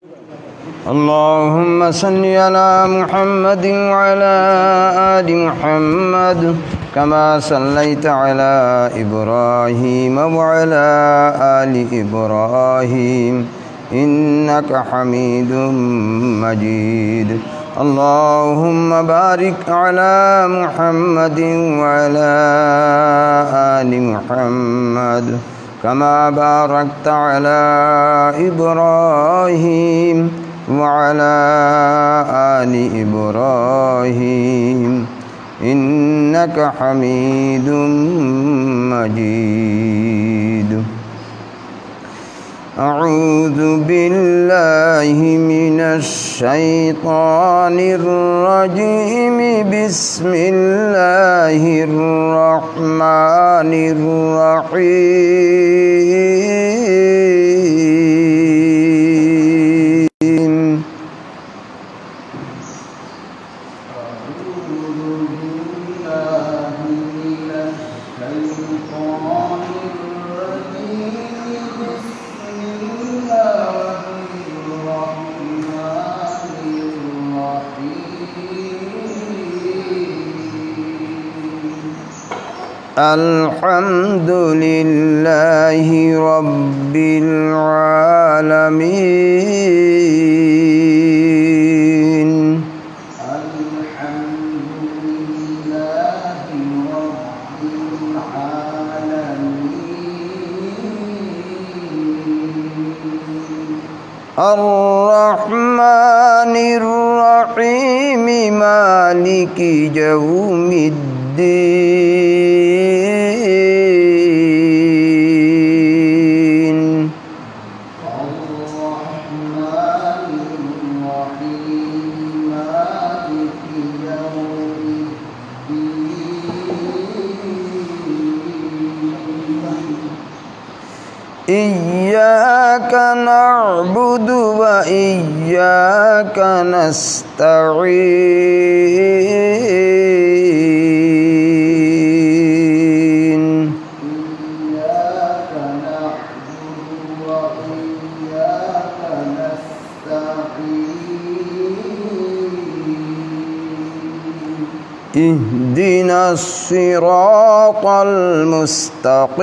اللهم صل على محمد وعلى آل محمد كما صليت على إبراهيم وعلى آل إبراهيم إنك حميد مجيد اللهم بارك على محمد وعلى آل محمد كما باركت على إبراهيم وعلى آل إبراهيم إنك حميد مجيد أعوذ بالله من الشيطان الرجيم بسم الله الرحمن الرحيم الحمد لله رب العالمين الرحمن الرحيم مالك يوم الدين إياك نعبد وإياك نستعين اهدنا الصراط المستقيم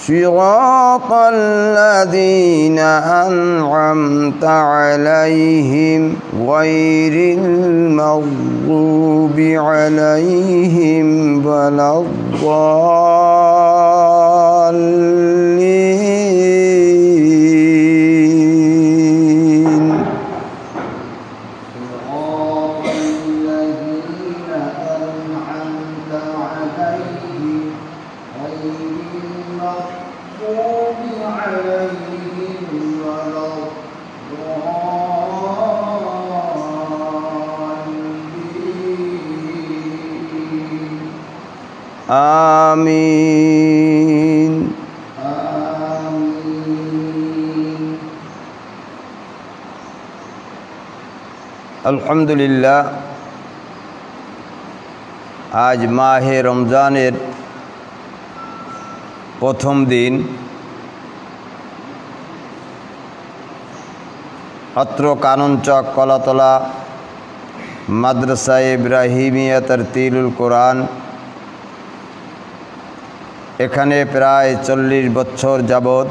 صراط الذين أنعمت عليهم غير المغضوب عليهم ولا الضالين آمين الحمد لله आज माहे रमजानेर प्रथम दिन अत्र कानूनचक कलातला माद्रासा इब्राहिमिया तरतीलुल कुरान एखाने प्राय 40 बछर जाबत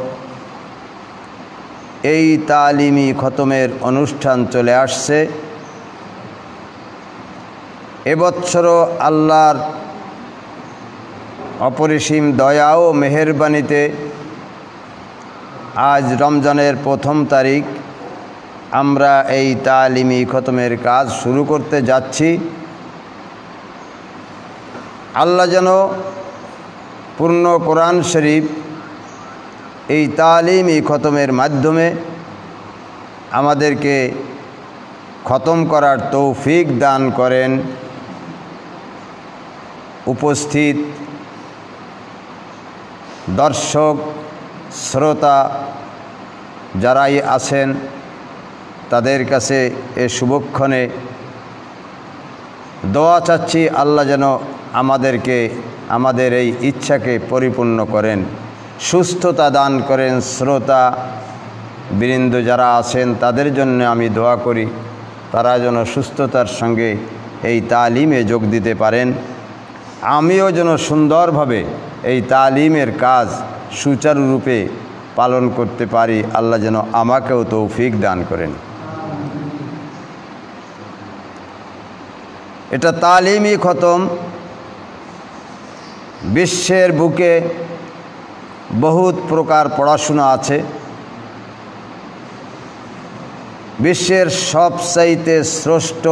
এই तालिमी खतमेर अनुष्ठान चले आसছে। এবছরও আল্লাহর अपरिसीम दया ओ मेहरबानीते आज रमजानेर प्रथम तारीख आमरा এই तालिमी खतमेर काज शुरू करते जाচ্ছি। আল্লাহ যেন पूर्ण कुरान शरीफ এই तालिमी खतमेर माध्यमे आमादेरके खतम करार तौफिक दान करें। उपस्थित दर्शक श्रोता जाराई आছেন তাদের কাছে এ শুভক্ষণে দোয়া চাচ্ছি, আল্লাহ যেন আমাদেরকে আমাদের এই ইচ্ছাকে পরিপূর্ণ করেন, সুস্থতা দান করেন। শ্রোতা বৃন্দ যারা আছেন তাদের জন্য আমি দোয়া করি, তারা যেন সুস্থতার সঙ্গে এই তালিমে যোগ দিতে পারেন। আমিও যেন সুন্দরভাবে এই তালিমের কাজ সুচারুরূপে পালন করতে পারি। আল্লাহ যেন আমাকেও তৌফিক দান করেন। এটা তালিমি খতম। বিশ্বের বুকে বহুত প্রকার পড়াশোনা আছে। বিশ্বের সবচাইতে শ্রেষ্ঠ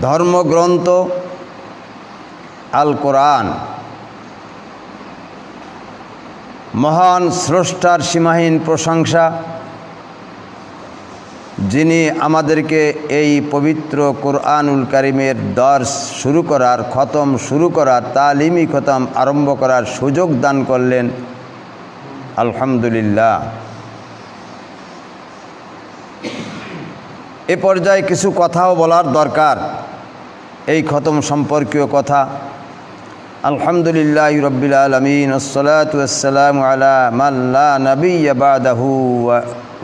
ধর্মগ্রন্থ আল কোরআন। মহান স্রষ্টার সীমাহীন প্রশংসা, যিনি আমাদেরকে এই পবিত্র কোরআনুল কারিমের দর্স শুরু করার, খতম শুরু করার, তালিমি খতম আরম্ভ করার সুযোগ দান করলেন। আলহামদুলিল্লাহ। এ পর্যায়ে কিছু কথাও বলার দরকার, এই খতম সম্পর্কীয় কথা। আলহামদুলিল্লাহি রাব্বিল আলামিন, আসসালাতু ওয়াসসালামু আলা মান লা নাবিয়্যা বা'দাহু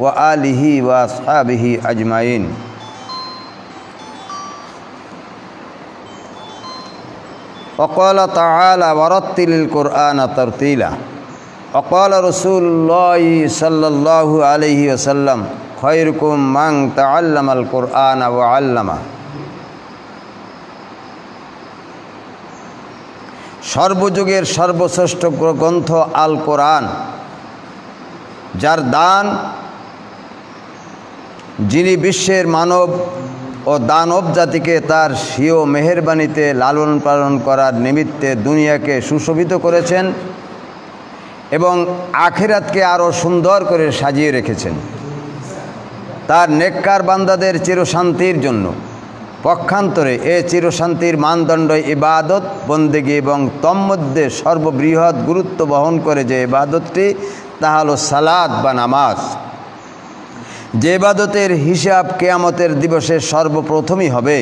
ওয়া আলিহি ওয়া আসহাবিহি আজমাইন। وقال تعالى ورتل القرآن ترتيلا وقال رسول الله صلى الله عليه وسلم خيركم من تعلم القرآن وعلمه। সর্বযুগের সর্বশ্রেষ্ঠ গ্রন্থ আল কোরআন, যার দান, যিনি বিশ্বের মানব ও দানব জাতিকে তার স্বীয় মেহেরবানিতে লালন পালন করার নিমিত্তে দুনিয়াকে সুশোভিত করেছেন এবং আখিরাতকে আরও সুন্দর করে সাজিয়ে রেখেছেন তার নেককার বান্দাদের চিরশান্তির জন্য। পক্ষান্তরে এ চিরশান্তির মানদণ্ড ইবাদত বন্দেগী এবং তন্মধ্যে সর্ববৃহৎ গুরুত্ব বহন করে যে ইবাদতটি, তা হলো সালাত বা নামাজ। যে ইবাদতের হিসাব কিয়ামতের দিবসে সর্বপ্রথমই হবে,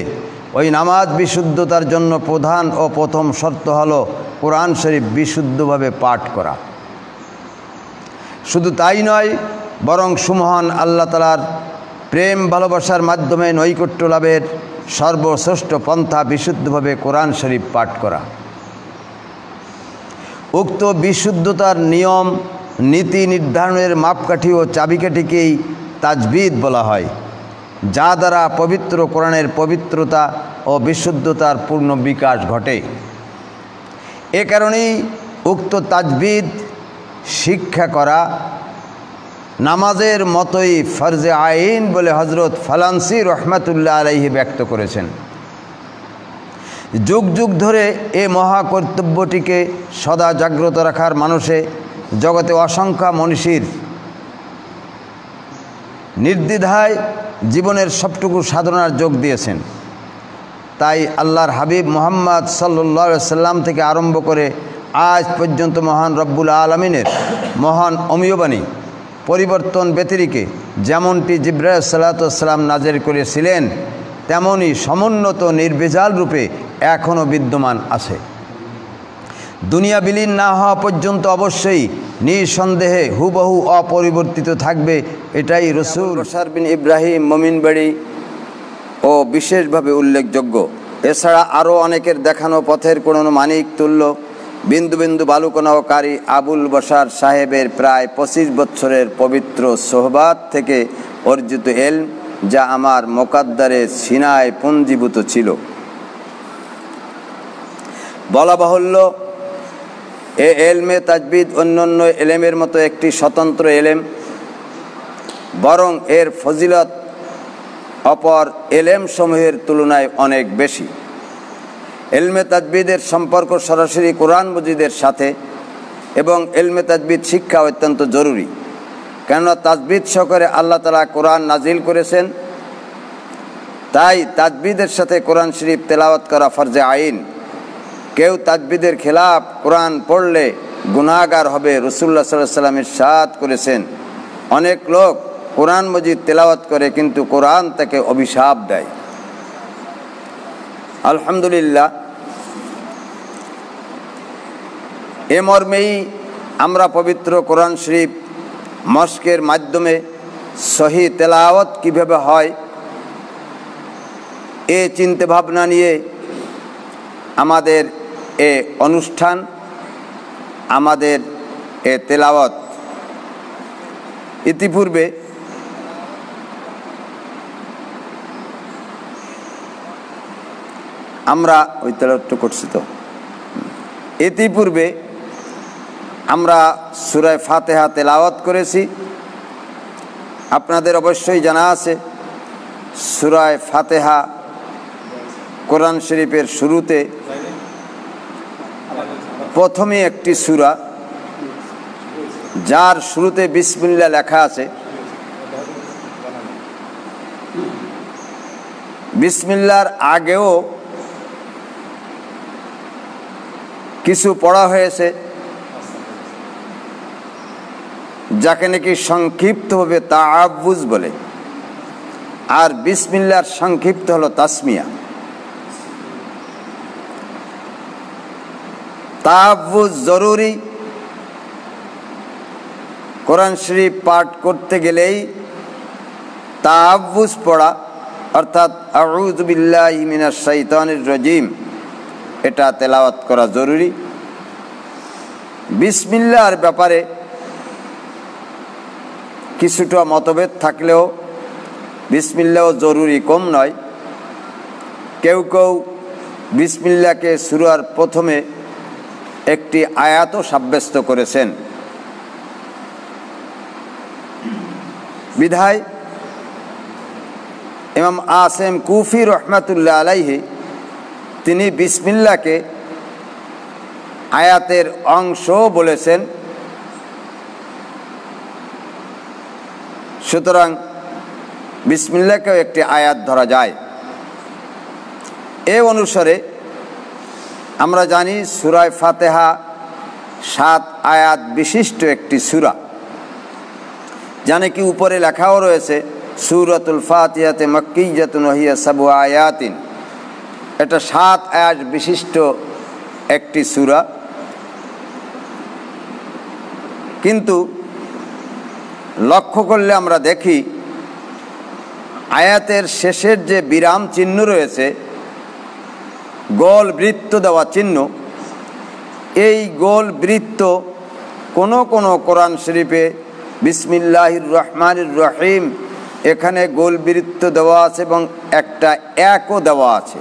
ওই নামাজ বিশুদ্ধতার জন্য প্রধান ও প্রথম শর্ত হলো কোরআন শরীফ বিশুদ্ধভাবে পাঠ করা। শুধু তাই নয়, বরং সুমহান আল্লাহ তাআলার প্রেম ভালোবাসার মাধ্যমে নৈকট্য লাভের সর্বশ্রেষ্ঠ পন্থা বিশুদ্ধভাবে কোরআন শরীফ পাঠ করা। উক্ত বিশুদ্ধতার নিয়ম নীতি নির্ধারণের মাপকাঠি ও চাবিকাঠিকেই তাজবিদ বলা হয়, যা দ্বারা পবিত্র কোরআনের পবিত্রতা ও বিশুদ্ধতার পূর্ণ বিকাশ ঘটে। এ কারণেই উক্ত তাজবিদ শিক্ষা করা নামাজের মতোই ফরজে আইন বলে হজরত ফালান্সি রহমাতুল্লাহ আলাইহি ব্যক্ত করেছেন। যুগ যুগ ধরে এ মহাকর্তব্যটিকে সদা জাগ্রত রাখার মানুষে জগতে অসংখ্য মনীষীর নির্দ্বিধায় জীবনের সবটুকু সাধনার যোগ দিয়েছেন। তাই আল্লাহর হাবিব মুহাম্মদ সাল্লাল্লাহু আলাইহি সাল্লাম থেকে আরম্ভ করে আজ পর্যন্ত মহান রব্বুল আলমিনের মহান অমীয়বাণী পরিবর্তন ব্যতিরিকে যেমনটি জিবরাইল সাল্লাল্লাহু আলাইহি সাল্লাম নাযিল করেছিলেন, তেমনই সমুন্নত নির্ভেজাল রূপে এখনও বিদ্যমান আছে। দুনিয়া বিলীন না হওয়া পর্যন্ত অবশ্যই নিঃসন্দেহে হুবহু অপরিবর্তিত থাকবে, এটাই রসুল বশর বিন ইব্রাহিম মমিনবাড়ি ও বিশেষভাবে উল্লেখযোগ্য। এছাড়া আরও অনেকের দেখানো পথের কোনো মানিক তুল্য বিন্দু বিন্দু বালুকণাকারী আবুল বশার সাহেবের প্রায় 25 বছরের পবিত্র সোহবাত থেকে অর্জিত এলম, যা আমার মোকাদ্দারে সিনায় পুঞ্জীভূত ছিল। বলা বাহুল্য, এ এলমে তাজবিদ অন্যান্য এলেমের মতো একটি স্বতন্ত্র এলেম, বরং এর ফজিলত অপর এলেম সমূহের তুলনায় অনেক বেশি। এলমে তাজবিদের সম্পর্ক সরাসরি কোরআন মজিদের সাথে এবং এলমে তাজবিদ শিক্ষা অত্যন্ত জরুরি, কেননা তাজবিদ সহকারে আল্লাহ তাআলা কোরআন নাজিল করেছেন। তাই তাজবিদের সাথে কোরআন শরীফ তেলাওয়াত করা ফরজে আইন। কেউ তাজবিদের খেলাফ কোরআন পড়লে গুনাহগার হবে। রাসূলুল্লাহ সাল্লাল্লাহু আলাইহি ওয়াসাল্লাম ইরশাদ করেছেন, অনেক লোক কোরআন মজিদ তেলাওয়াত করে কিন্তু কোরআন তাকে অভিশাপ দেয়। আলহামদুলিল্লাহ, এ মর্মেই আমরা পবিত্র কোরআন শরীফ মস্কের মাধ্যমে সহি তেলাওয়াত কীভাবে হয় এ চিন্তা ভাবনা নিয়ে আমাদের এ অনুষ্ঠান, আমাদের এ তেলাওয়াত। ইতিপূর্বে আমরা ওই তেলাওয়াতটা করছি তো, ইতিপূর্বে আমরা সূরা ফাতিহা তেলাওয়াত করেছি। আপনাদের অবশ্যই জানা আছে সূরা ফাতিহা কোরআন শরীফের শুরুতে প্রথমে একটি সূরা, যার শুরুতে বিসমিল্লাহ লেখা আছে। বিসমিল্লাহর আগেও কিছু পড়া হয়েছে, যাকে নাকি সংক্ষিপ্তভাবে তাআব্বুজ বলে, আর বিসমিল্লাহর সংক্ষিপ্ত হলো তাসমিয়া। তাআব্বুজ জরুরি। কোরআন শরীফ পাঠ করতে গেলেই তাআব্বুজ পড়া, অর্থাৎ আউযু বিল্লাহি মিনাশ শাইতানির রাজিম, এটা তেলাওয়াত করা জরুরি। বিসমিল্লাহর ব্যাপারে কিছুটা মতভেদ থাকলেও বিসমিল্লাহও জরুরি, কম নয়। কেউ কেউ বিসমিল্লাহকে সূরার প্রথমে একটি আয়াতও সাব্যস্ত করেছেন। বিধায় ইমাম আসিম কুফি রহমাতুল্লাহ আলাইহি তিনি বিসমিল্লাহকে আয়াতের অংশ বলেছেন। সুতরাং বিসমিল্লাহকেও একটি আয়াত ধরা যায়। এ অনুসারে আমরা জানি সূরা ফাতিহা 7 আয়াত বিশিষ্ট একটি সূরা, জানে কি উপরে লেখাও রয়েছে সূরাতুল ফাতিহাতে মাক্কিয়াতুন ওয়া হিয়া 7 আয়াতিন। এটা 7 আয়াত বিশিষ্ট একটি সূরা। কিন্তু লক্ষ্য করলে আমরা দেখি আয়াতের শেষের যে বিরাম চিহ্ন রয়েছে, গোল বৃত্ত দেওয়া চিহ্ন, এই গোল বৃত্ত কোনো কোনো কোরআন শরীফে বিসমিল্লাহির রহমানির রহিম এখানে গোল বৃত্ত দেওয়া আছে এবং একটা একও দেওয়া আছে।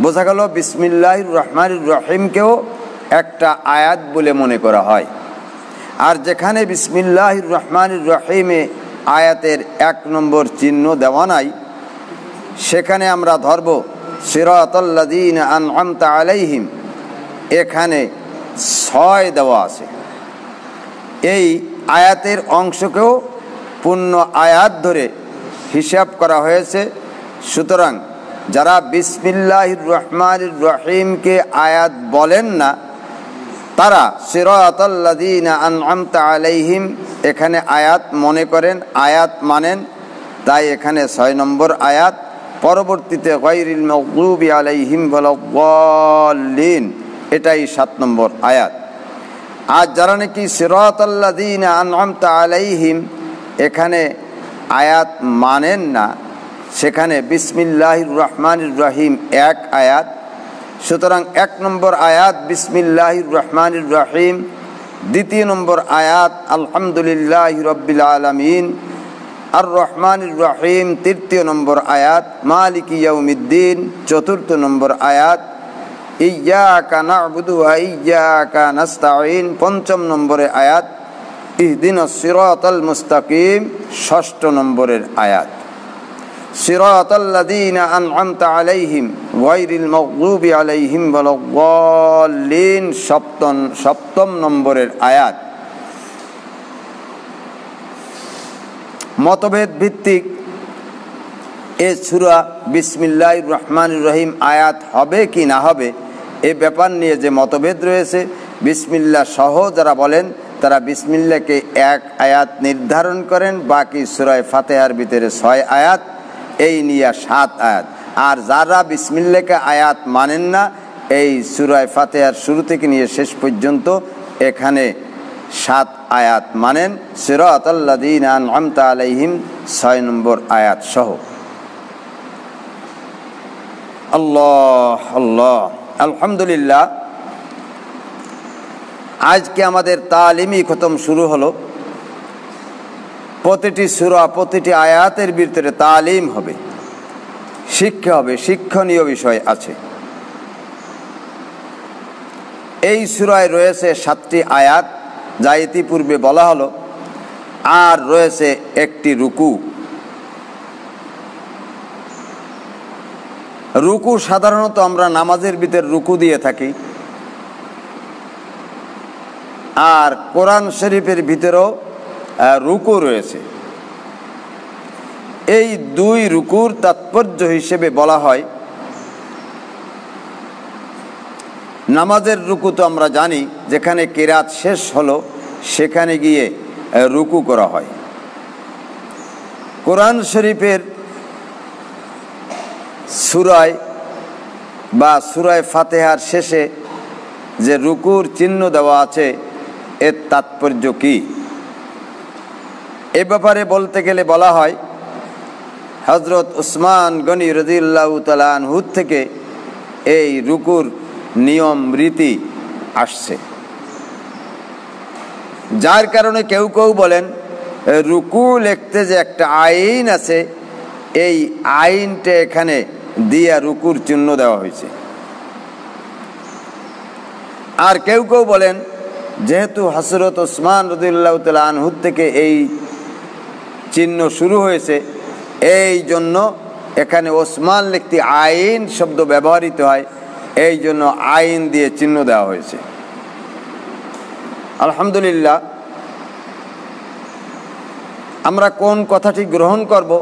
বোঝা গেল বিসমিল্লাহির রহমানির রহিমকেও একটা আয়াত বলে মনে করা হয়। আর যেখানে বিসমিল্লাহির রহমানির রহিমে আয়াতের 1 নম্বর চিহ্ন দেওয়া নাই, সেখানে আমরা ধরব সিরাতাল্লাযীনা আন'আমতা আলাইহিম, এখানে 6 দেওয়া আছে। এই আয়াতের অংশকেও পূর্ণ আয়াত ধরে হিসাব করা হয়েছে। সুতরাং যারা বিসমিল্লাহির রহমানির রহিমকে আয়াত বলেন না, তারা সিরাতাল্লাযীনা আন'আমতা আলাইহিম এখানে আয়াত মনে করেন, আয়াত মানেন, তাই এখানে 6 নম্বর আয়াত। পরবর্তীতে গায়রিল মাগদুবি আলাইহিম ওয়ালাদ-দাল্লিন, এটাই 7 নম্বর আয়াত। আর যারা নাকি সিরাতাল্লাযীনা আন'আমতা আলাইহিম এখানে আয়াত মানেন না, সেখানে বিসমিল্লাহির রহমানির রহিম 1 আয়াত। সুতরাং 1 নম্বর আয়াত বিসমিল্লাহির রহমানির রহিম, 2 নম্বর আয়াত আলহামদুলিল্লাহি রাব্বিল আলামিন, আর রহমানির রহিম 3 নম্বর আয়াত, মালিকি ইয়াউমিদ্দিন 4 নম্বর আয়াত, ইয়্যাকা না'বুদু ওয়া ইয়্যাকা নাস্তাঈন 5 নম্বরের আয়াত, ইহদিনাস সিরাতাল মুস্তাকিম 6 নম্বরের আয়াত। সিরাতাল্লাযীনা আন'আমতা আলাইহিম গায়রিল মাগদুবি আলাইহিম ওয়ালাদ-দাল্লিন 7 নম্বরের আয়াত। মতভেদ ভিত্তিক এ সূরা বিসমিল্লাহির রহমানির রহিম আয়াত হবে কি না হবে, এ ব্যাপার নিয়ে যে মতভেদ রয়েছে, বিসমিল্লাহ সহ যারা বলেন তারা বিসমিল্লাহকে এক আয়াত নির্ধারণ করেন, বাকি সূরা ফাতিহার ভিতরে 6 আয়াত, এই নিয়ে 7 আয়াত। আর যারা বিসমিল্লাহকে আয়াত মানেন না, এই সূরা ফাতিহার শুরু থেকে নিয়ে শেষ পর্যন্ত এখানে 7 আয়াত মানেন, সিরাতাল্লাযীনা আন'আমতা আলাইহিম 6 নম্বর আয়াত সহ। আল্লাহ আল্লাহ, আলহামদুলিল্লাহ। আজকে আমাদের তালিমি খতম শুরু হলো। প্রতিটি সূরা, প্রতিটি আয়াতের ভিতরে তালিম হবে, শিক্ষা হবে, শিক্ষণীয় বিষয় আছে। এই সূরায় রয়েছে 7টি আয়াত, যা ইতিপূর্বে বলা হলো, আর রয়েছে একটি রুকু। রুকু সাধারণত আমরা নামাজের ভিতর রুকু দিয়ে থাকি, আর কোরআন শরীফের ভিতরেও রুকু রয়েছে। এই 2 রুকুর তাৎপর্য হিসেবে বলা হয়, নামাজের রুকু তো আমরা জানি, যেখানে কিরাত শেষ হলো সেখানে গিয়ে রুকু করা হয়। কোরআন শরীফের সূরায় বা সূরা ফাতিহার শেষে যে রুকুর চিহ্ন দেওয়া আছে, এর তাৎপর্য কি? এ ব্যাপারে বলতে গেলে বলা হয়, হযরত উসমান গনি রাদিয়াল্লাহু তাআলা আনহু থেকে এই রুকুর নিয়ম রীতি আসছে, যার কারণে কেউ কেউ বলেন রুকু লিখতে যে একটা আইন আছে, এই আইনটা এখানে দিয়া রুকুর চিহ্ন দেওয়া হয়েছে। আর কেউ কেউ বলেন যেহেতু হযরত উসমান রাদিয়াল্লাহু তাআলা আনহু থেকে এই চিহ্ন শুরু হয়েছে, এই জন্য এখানে ওসমান লিখতে আইন শব্দ ব্যবহৃত হয়, এই জন্য আইন দিয়ে চিহ্ন দেওয়া হয়েছে। আলহামদুলিল্লাহ। আমরা কোন কথাটি গ্রহণ করব,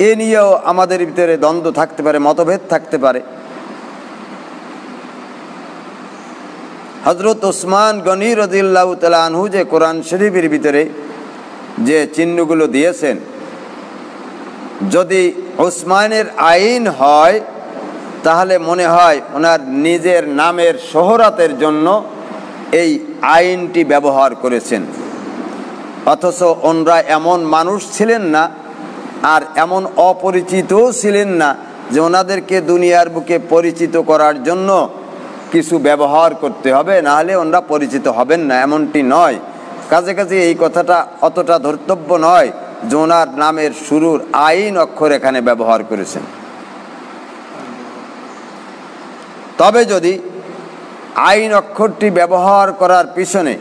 এ নিয়েও আমাদের ভিতরে দ্বন্দ্ব থাকতে পারে, মতভেদ থাকতে পারে। হযরত উসমান গনি রাদিয়াল্লাহু তাআলা আনহু যে কোরআন শরীফের ভিতরে যে চিহ্নগুলো দিয়েছেন, যদি উসমানের আইন হয় তাহলে মনে হয় ওনার নিজের নামের শোহরতের জন্য এই আইনটি ব্যবহার করেছেন। অথচ ওনারা এমন মানুষ ছিলেন না, আর এমন অপরিচিতও ছিলেন না যে ওনাদেরকে দুনিয়ার বুকে পরিচিত করার জন্য কিছু ব্যবহার করতে হবে, না হলে ওনারা পরিচিত হবেন না, এমনটি নয়। কাজে কাজে এই কথাটা অতটা ধর্তব্য নয় যে ওনার নামের শুরুর আইন অক্ষর এখানে ব্যবহার করেছেন। তবে যদি আইন অক্ষরটি ব্যবহার করার পিছনে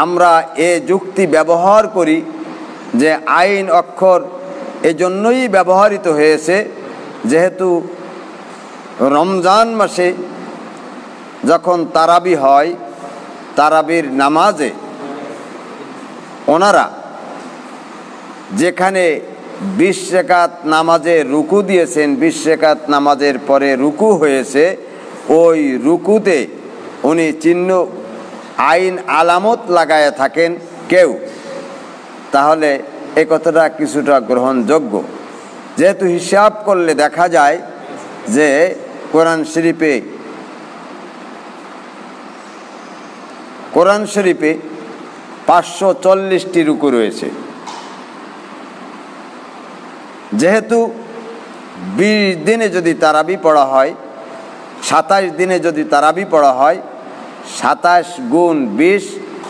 আমরা এ যুক্তি ব্যবহার করি যে আইন অক্ষর এজন্যই ব্যবহৃত হয়েছে, যেহেতু রমজান মাসে যখন তারাবি হয়, তারাবির নামাজে ওনারা যেখানে 20 রাকাত নামাজে রুকু দিয়েছেন, 20 রাকাত নামাজের পরে রুকু হয়েছে, ওই রুকুতে উনি চিহ্ন আইন আলামত লাগায় থাকেন কেউ, তাহলে এই কথাটা কিছুটা গ্রহণযোগ্য। যেহেতু হিসাব করলে দেখা যায় যে কোরআন শরীফে 540টি রুকু রয়েছে। যেহেতু 20 দিনে যদি তারাবি পড়া হয়, 27 দিনে যদি তারাবি পড়া হয়, 27 গুণ 20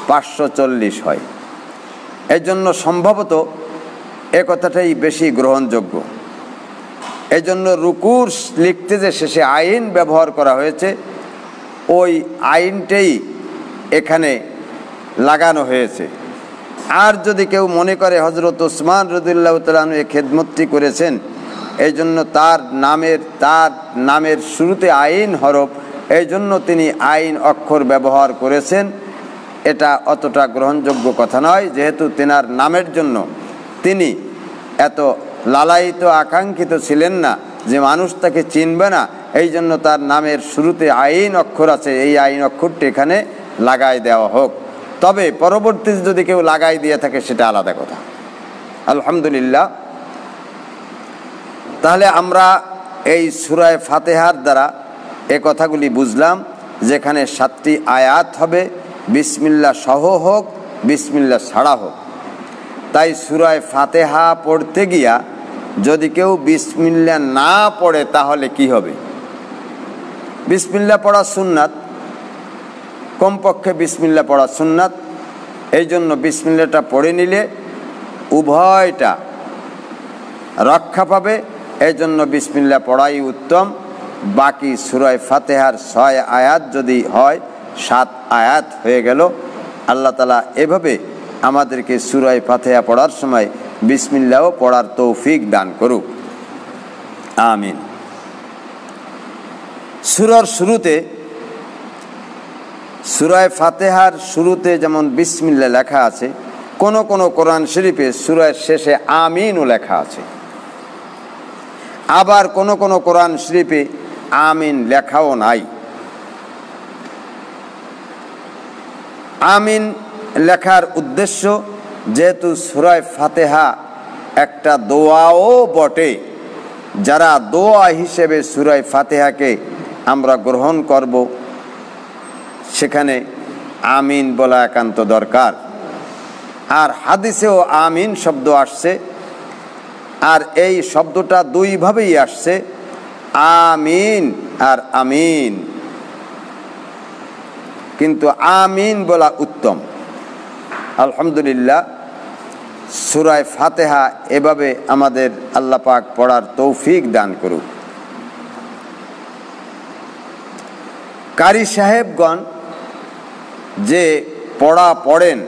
540 হয়। এই জন্য সম্ভবত এ কথাটাই বেশি গ্রহণযোগ্য। এই জন্য রুকুর লিখতে যে শেষে আইন ব্যবহার করা হয়েছে, ওই আইনটাই এখানে লাগানো হয়েছে। আর যদি কেউ মনে করে হযরত উসমান রাদিয়াল্লাহু তাআলা আনহু এই খেদমতটি করেছেন, এই জন্য তার নামের শুরুতে আইন হরফ, এই জন্য তিনি আইন অক্ষর ব্যবহার করেছেন, এটা অতটা গ্রহণযোগ্য কথা নয়। যেহেতু তেনার নামের জন্য তিনি এত লালায়িত আকাঙ্ক্ষিত ছিলেন না যে মানুষ তাকে চিনবে না, এই জন্য তার নামের শুরুতে আইন অক্ষর আছে, এই আইন অক্ষরটি এখানে লাগাই দেওয়া হোক। তবে পরবর্তীতে যদি কেউ লাগাই দিয়ে থাকে সেটা আলাদা কথা। আলহামদুলিল্লাহ। তাহলে আমরা এই সূরা ফাতিহার দ্বারা এই কথাগুলি বুঝলাম, যেখানে 7টি আয়াত হবে, বিসমিল্লাহ সহ হোক বিসমিল্লাহ ছাড়া হোক। তাই সূরা ফাতিহা পড়তে গিয়া যদি কেউ বিসমিল্লাহ না পড়ে তাহলে কি হবে? বিসমিল্লাহ পড়া সুন্নাত, কমপক্ষে বিসমিল্লাহ পড়া সুন্নাত। এই জন্য বিসমিল্লাহটা পড়ে নিলে উভয়টা রক্ষা পাবে, এই জন্য বিসমিল্লাহ পড়াই উত্তম। বাকি সূরা ফাতিহার 6 আয়াত যদি হয় 7 আয়াত হয়ে গেল। আল্লাহ তাআলা এভাবে আমাদেরকে সূরা ফাতিহা পড়ার সময় বিসমিল্লাহ পড়ার তৌফিক দান করুক, আমিন। সূরার শুরুতে, সূরা ফাতিহার শুরুতে যেমন বিসমিল্লাহ লেখা আছে, কোন কোন কোরআন শরীফে সূরার শেষে আমিনও লেখা আছে। আবার কোন কোন কোরআন শরীফে আমিন লেখাও নাই। আমিন লেখার উদ্দেশ্য, যেহেতু সূরা ফাতিহা একটা দোয়াও বটে, যারা দোয়া হিসেবে সূরা ফাতিহাকে আমরা গ্রহণ করব, সেখানে আমিন বলা একান্ত দরকার। আর হাদিসেও আমিন শব্দ আসছে, আর এই শব্দটা দুইভাবেই আসছে, আমিন আর আমিন, কিন্তু আমিন বলা উত্তম। আলহামদুলিল্লাহ। সূরা ফাতিহা এভাবে আমাদের আল্লাহ পাক পড়ার তৌফিক দান করুক। কারি সাহেবগণ যে পড়া পড়েন,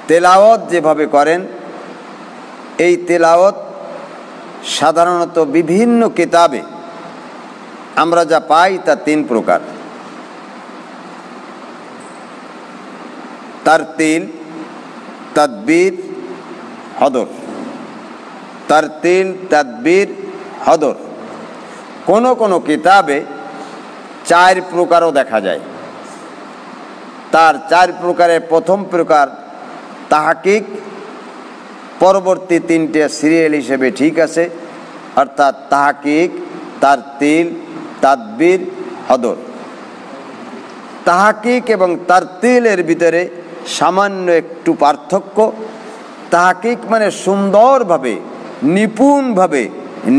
তেলাওয়াত যেভাবে করেন, এই তেলাওয়াত সাধারণত বিভিন্ন কিতাবে আমরা যা পাই তা 3 প্রকার: তারতিল, তাদবীর, হদর। তারতিল, তাদবীর, হদর। কোন কোন কিতাবে 4 প্রকারও দেখা যায়। তার 4 প্রকারের প্রথম প্রকার তাহকিক, পরবর্তী 3টে সিরিয়াল হিসেবে ঠিক আছে, অর্থাৎ তাহকিক, তারতিল, তাদবীর, হদর। তাহকিক এবং তারতিলের ভিতরে সামান্য একটু পার্থক্য। তাহকিক মানে সুন্দরভাবে, নিপুণভাবে,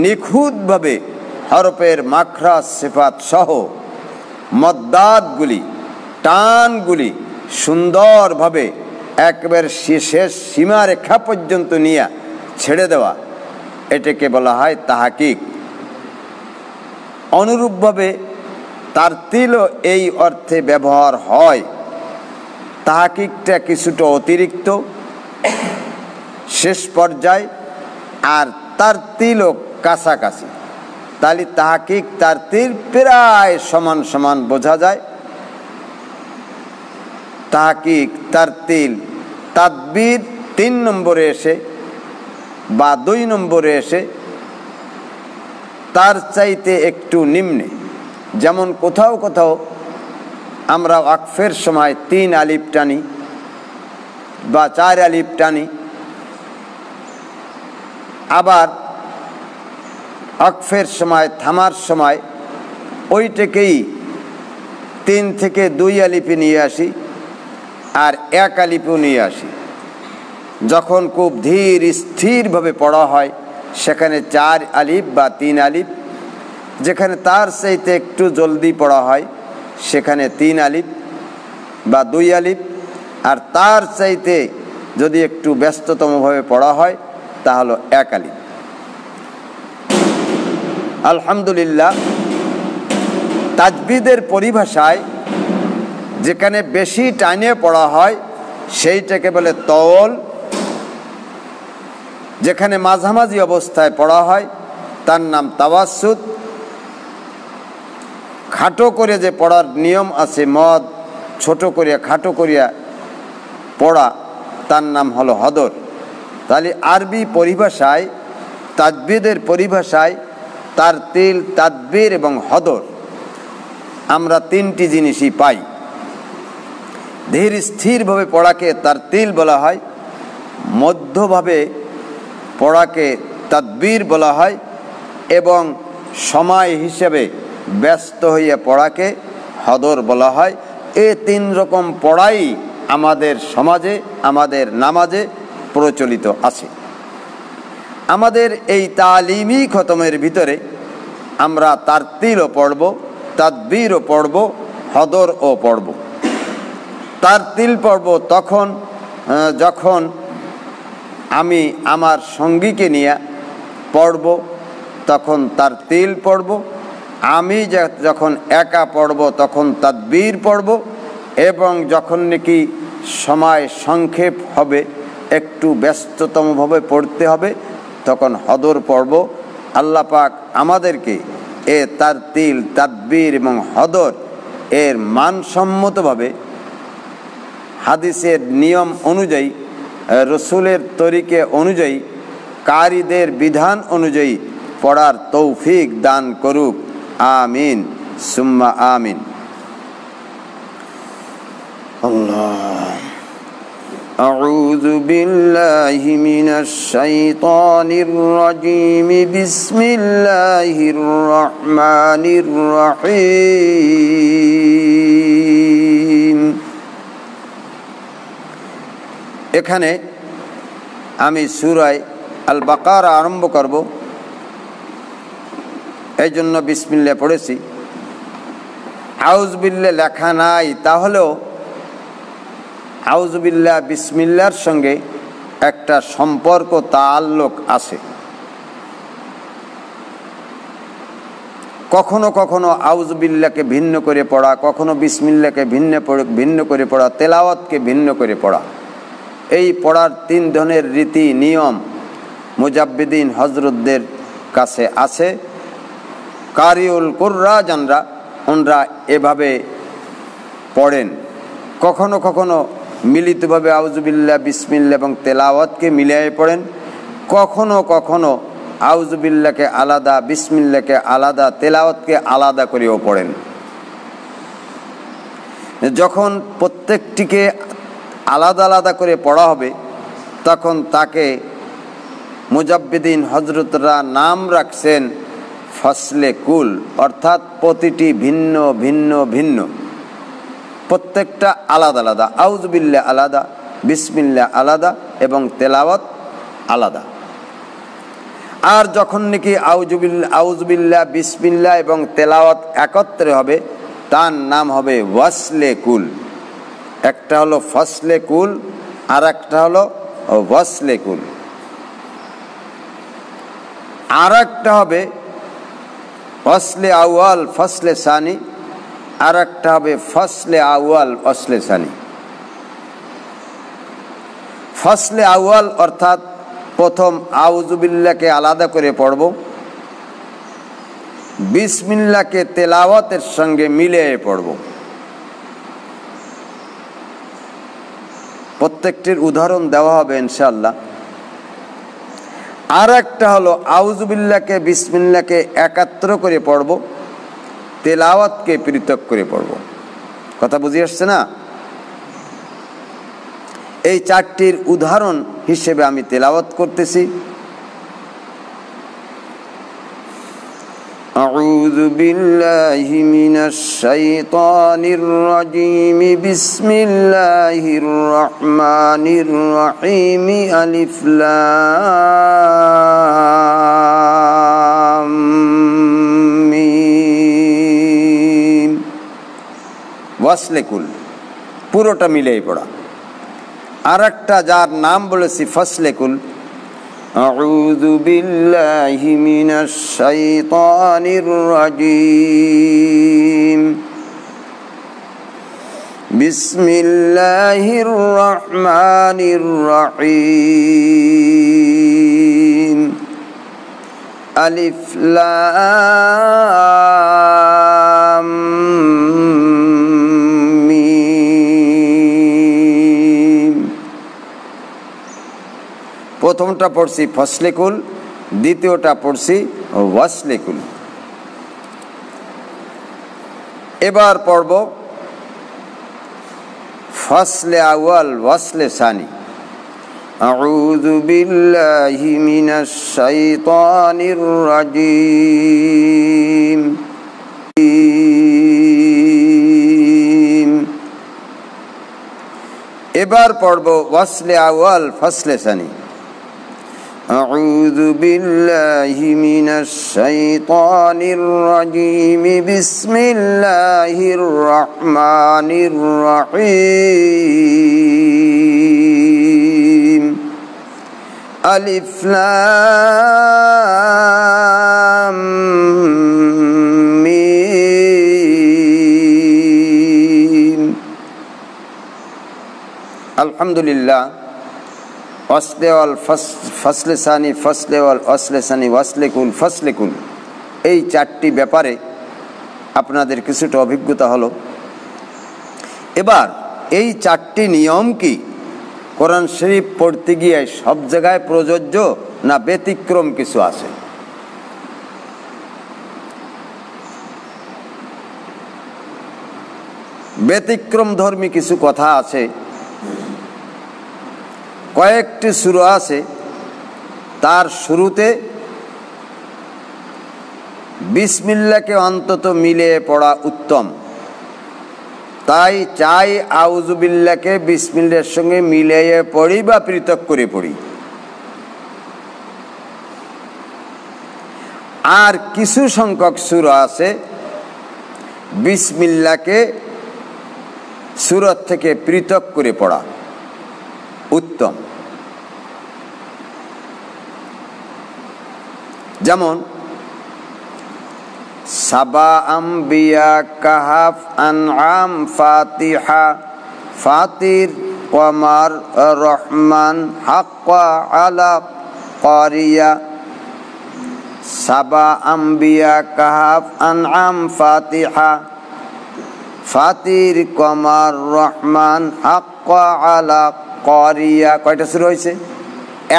নিখুঁতভাবে হরফের মাখরাজ সিফাত সহ মদ্দাতগুলি, টানগুলি সুন্দরভাবে একবার শেষ সীমারেখা পর্যন্ত নিয়ে ছেড়ে দেওয়া, এটাকে বলা হয় তাহকিক। অনুরূপভাবে তারতিলও এই অর্থে ব্যবহার হয়। তাহকিকটা কিছুটা অতিরিক্ত, শেষ পর্যায়, আর তারতিলও কাছাকাছি। তাহলে তাহকিক তারতিল প্রায় সমান সমান বোঝা যায়। তাহকিক, তারতিল, তাদবীর 3 নম্বরে এসে বা 2 নম্বরে এসে তার চাইতে একটু নিম্নে। যেমন কোথাও কোথাও আমরা ওয়াকফের সময় 3 আলিফ টানি বা 4 আলিফ টানি, আবার ওয়াকফের সময় থামার সময় ওইটাকেই 3 থেকে 2 আলিফে নিয়ে আসি আর 1 আলিফেও নিয়ে আসি। যখন খুব ধীর স্থিরভাবে পড়া হয় সেখানে 4 আলিফ বা 3 আলিফ, যেখানে তার চাইতে একটু জলদি পড়া হয় সেখানে 3 আলিফ বা 2 আলিফ, আর তার চাইতে যদি একটু ব্যস্ততমভাবে পড়া হয় তাহলে 1 আলিফ। আলহামদুলিল্লাহ। তাজবিদের পরিভাষায় যেখানে বেশি টাইনে পড়া হয় সেইটাকে বলে তওল, যেখানে মাঝামাঝি অবস্থায় পড়া হয় তার নাম তাওয়াসসুত। খাটো করে যে পড়ার নিয়ম আছে, মদ ছোট করিয়া খাটো করিয়া পড়া, তার নাম হলো হদর। তাহলে আরবি পরিভাষায়, তাজবিদের পরিভাষায় তারতিল, তাদবীর এবং হদর আমরা 3টি জিনিসই পাই। ধীর স্থিরভাবে পড়াকে তারতিল বলা হয়, মধ্যভাবে পড়াকে তাদবীর বলা হয় এবং সময় হিসেবে ব্যস্ত হইয়া পড়াকে হদর বলা হয়। এই তিন রকম পড়াই আমাদের সমাজে, আমাদের নামাজে প্রচলিত আছে। আমাদের এই তালিমি খতমের ভিতরে আমরা তারতিলও পড়ব, তাদবীরও পড়ব, হদরও পড়ব। তারতিল পড়ব তখন যখন আমি আমার সঙ্গীকে নিয়ে পড়ব, তখন তারতিল পড়ব। আমি যখন একা পড়ব তখন তাদবীর পড়ব, এবং যখন নাকি সময় সংক্ষেপ হবে, একটু ব্যস্ততমভাবে পড়তে হবে, তখন হদর পড়ব। আল্লাহ পাক আমাদেরকে এ তারতিল, তাদবীর এবং হদর এর মানসম্মতভাবে হাদিসের নিয়ম অনুযায়ী, রসুলের তরিকে অনুযায়ী, কারীদের বিধান অনুযায়ী পড়ার তৌফিক দান করুক। আমিন সুম্মা আমিন। আল্লাহ আউযু বিল্লাহি মিনাশ শাইতানির রাজীম। বিসমিল্লাহির রহমানির রহিম। এখানে আমি সূরা আল বাকারা আরম্ভ করব, এই জন্য বিসমিল্লাহ পড়েছি। আউযু বিল্লাহ লেখা নাই, তাহলেও আউযু বিল্লাহ বিসমিল্লাহর সঙ্গে একটা সম্পর্ক, তাআল্লুক আছে। কখনো কখনো আউযু বিল্লাহকে ভিন্ন করে পড়া, কখনো বিসমিল্লাহকে ভিন্ন করে পড়া, তেলাওয়াতকে ভিন্ন করে পড়া, এই পড়ার তিন ধরনের রীতি নিয়ম মুজাব্বিদিন হজরতদের কাছে আছে। কারিউল কুররা জানরা ওনরা এভাবে পড়েন। কখনো কখনো মিলিতভাবে আউযু বিল্লাহ, বিসমিল্লাহ এবং তেলাওয়াতকে মিলিয়ে পড়েন। কখনো কখনো আউযু বিল্লাহকে আলাদা, বিসমিল্লাহকে আলাদা, তেলাওয়াতকে আলাদা করেও পড়েন। যখন প্রত্যেকটিকে আলাদা আলাদা করে পড়া হবে, তখন তাকে মুজাব্বিদিন হজরতরা নাম রাখছেন ফসলে কুল, অর্থাৎ প্রতিটি ভিন্ন ভিন্ন ভিন্ন, প্রত্যেকটা আলাদা আলাদা। আউযু বিল্লাহ আলাদা, বিসমিল্লাহ আলাদা এবং তেলাওয়াত আলাদা। আর যখন নাকি আউযু বিল্লাহ, বিসমিল্লাহ এবং তেলাওয়াত একত্রে হবে, তার নাম হবে ওয়াসলে কুল। একটা হলো ফসলে কুল, আর একটা হলো ওয়াসলে কুল। আর একটা হবে ফসলে আউয়াল, ফসলে সানি, আর একটা হবে ফসলে আউয়াল, ফসলে সানি। ফসলে আউয়াল অর্থাৎ প্রথম আউযু বিল্লাহকে আলাদা করে পড়ব, বিসমিল্লাহকে তেলাওয়াতের সঙ্গে মিলিয়ে পড়ব। প্রত্যেকটির উদাহরণ দেওয়া হবে ইনশাআল্লাহ। আর একটা হলো আউযু বিল্লাহকে, বিসমিল্লাহকে একাত্র করে পড়ব, তেলাওয়াতকে পৃথক করে পড়ব। কথা বুঝে আসছে না? এই চারটির উদাহরণ হিসেবে আমি তেলাওয়াত করতেছি। আউযু বিল্লাহি মিনাশ শাইতানির রাজীম। বিসমিল্লাহির রহমানির রহিম। আলিফ লাম মিম। ওয়াসলে কুল, পুরোটা মিলেই পড়া। আর একটা যার নাম বলেছি ফসলে কুল। আউযু বিল্লাহি মিনাশ শাইতানির রাজীম। বিসমিল্লাহির রহমানির রহিম। আলিফ লাম মিম। প্রথমটা পড়ছি ফসলে কুল, দ্বিতীয়টা পড়ছি ওয়াসলে কুল। এবার পড়ব ফসলে আউয়াল ওয়াসলে সানি। আউযু বিল্লাহি মিনাশ শাইতানির রাজিম। এবার পড়ব ওয়াসলে আউয়াল ফসলে সানি। আউযু বিল্লাহি মিনাশ শাইতানির রাজিম। বিসমিল্লাহির রহমানির রহিম। আলিফ লাম মিম। আলহামদুলিল্লাহ। ওয়াসলে ওয়াল ফসলে সানি, ফসলে ওয়াল ওয়াসলে সানি, ওয়াসলে কুল, ফসলে কুল, এই চারটি ব্যাপারে আপনাদের কিছুটা অভিজ্ঞতা হলো। এবার এই চারটি নিয়ম কি কোরআন শরীফ পড়তে গিয়ে সব জায়গায় প্রযোজ্য না ব্যতিক্রম কিছু আছে? ব্যতিক্রম ধর্মী কিছু কথা আছে। কয়েকটি সূরা আছে তার শুরুতে বিসমিল্লাহকে অন্তত মিলিয়ে পড়া উত্তম। তাই চাই আউযু বিল্লাহকে বিসমিল্লাহর সঙ্গে মিলিয়ে পড়ি বা পৃথক করে পড়ি। আর কিছু সংখ্যক সূরা আছে বিসমিল্লাহকে সূরা থেকে পৃথক করে পড়া উত্তম। যেমন সাবা, আম্বিয়া, কাহাফ, আনআম, ফাতিহা, ফাতির, কমার, রহমান, হাক্কা, আলাক, কারিয়া। সাবা, আম্বিয়া, কাহাফ, আনআম, ফাতিহা, ফাতির, কমার, রহমান, হাক্কা, আলাক, কারিয়া। কয়টা সূরা হয়েছে?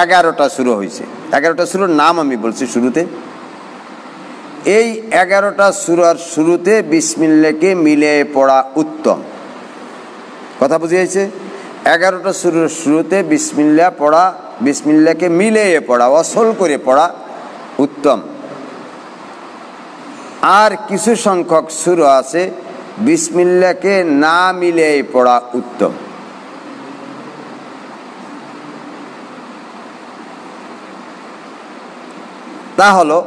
11টা সূরা হয়েছে। 11টা সূরার নাম আমি বলছি শুরুতে। এই 11টা সূরার শুরুতে বিসমিল্লাহকে মিলিয়ে পড়া উত্তম। কথা বুঝিয়েছে? 11টা সূরার শুরুতে বিসমিল্লাহ পড়া, বিসমিল্লাহকে মিলিয়ে পড়া, ওয়াসল করে পড়া উত্তম। আর কিছু সংখ্যক সূরা আছে বিসমিল্লাহকে না মিলিয়ে পড়া উত্তম। তা হলো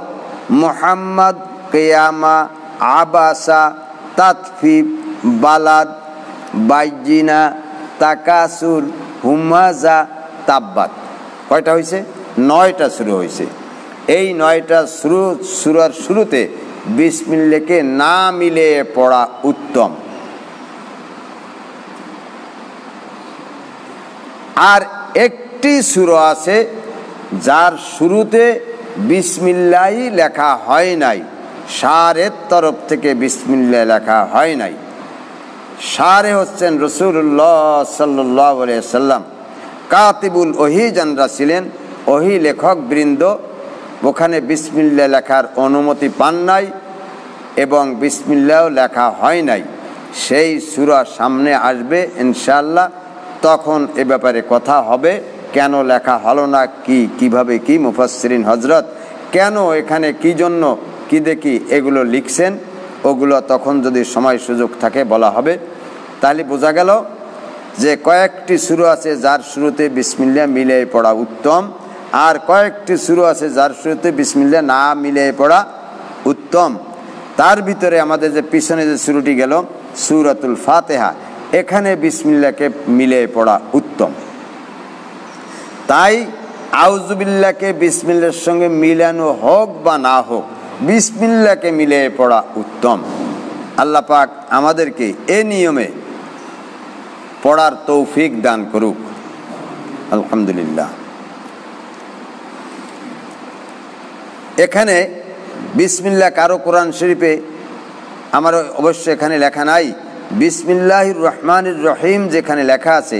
মুহাম্মদ, কিয়ামা, আবাসা, তাতফিফ, বালাদ, বাইজিনা, তাকাসুর, হুমাজা, তাব্বাত। কয়টা হয়েছে? 9টা শুরু হয়েছে। এই 9টা সূরার শুরুতে বিসমিল্লাহকে না মিলিয়ে পড়া উত্তম। আর একটি সূরা আছে যার শুরুতে বিসমিল্লাহি লেখা হয় নাই, শারের তরফ থেকে বিসমিল্লাহ লেখা হয় নাই। শারে হচ্ছেন রাসূলুল্লাহ সাল্লাল্লাহু আলাইহি সাল্লাম। কাতিবুল ওহী যারা ছিলেন, ওহী লেখক বৃন্দ, ওখানে বিসমিল্লাহ লেখার অনুমতি পান নাই এবং বিসমিল্লাহ লেখা হয় নাই। সেই সূরা সামনে আসবে ইনশাআল্লাহ, তখন এ ব্যাপারে কথা হবে। কেন লেখা হলো না, কিভাবে কি মুফাসসিরিন হযরত কেন এখানে কি জন্য কি দেখি এগুলো লিখছেন, ওগুলো তখন যদি সময় সুযোগ থাকে বলা হবে। তাহলে বোঝা গেল যে কয়েকটি সূরা আছে যার শুরুতে বিসমিল্লাহ মিলিয়ে পড়া উত্তম, আর কয়েকটি সূরা আছে যার শুরুতে বিসমিল্লাহ না মিলিয়ে পড়া উত্তম। তার ভিতরে আমাদের যে পিছনে যে শুরুটি গেল সূরাতুল ফাতিহা, এখানে বিসমিল্লাহকে মিলিয়ে পড়া উত্তম। তাই আউযু বিল্লাহকে বিসমিল্লাহর সঙ্গে মিলানো হোক বা না হোক, বিসমিল্লাহকে মিলিয়ে পড়া উত্তম। আল্লাহ পাক আমাদেরকে এই নিয়মে পড়ার তৌফিক দান করুক। আলহামদুলিল্লাহ। এখানে বিসমিল্লাহ কারো কোরআন শরীফে আমার অবশ্য এখানে লেখা নাই। বিসমিল্লাহির রহমানির রহিম যেখানে লেখা আছে,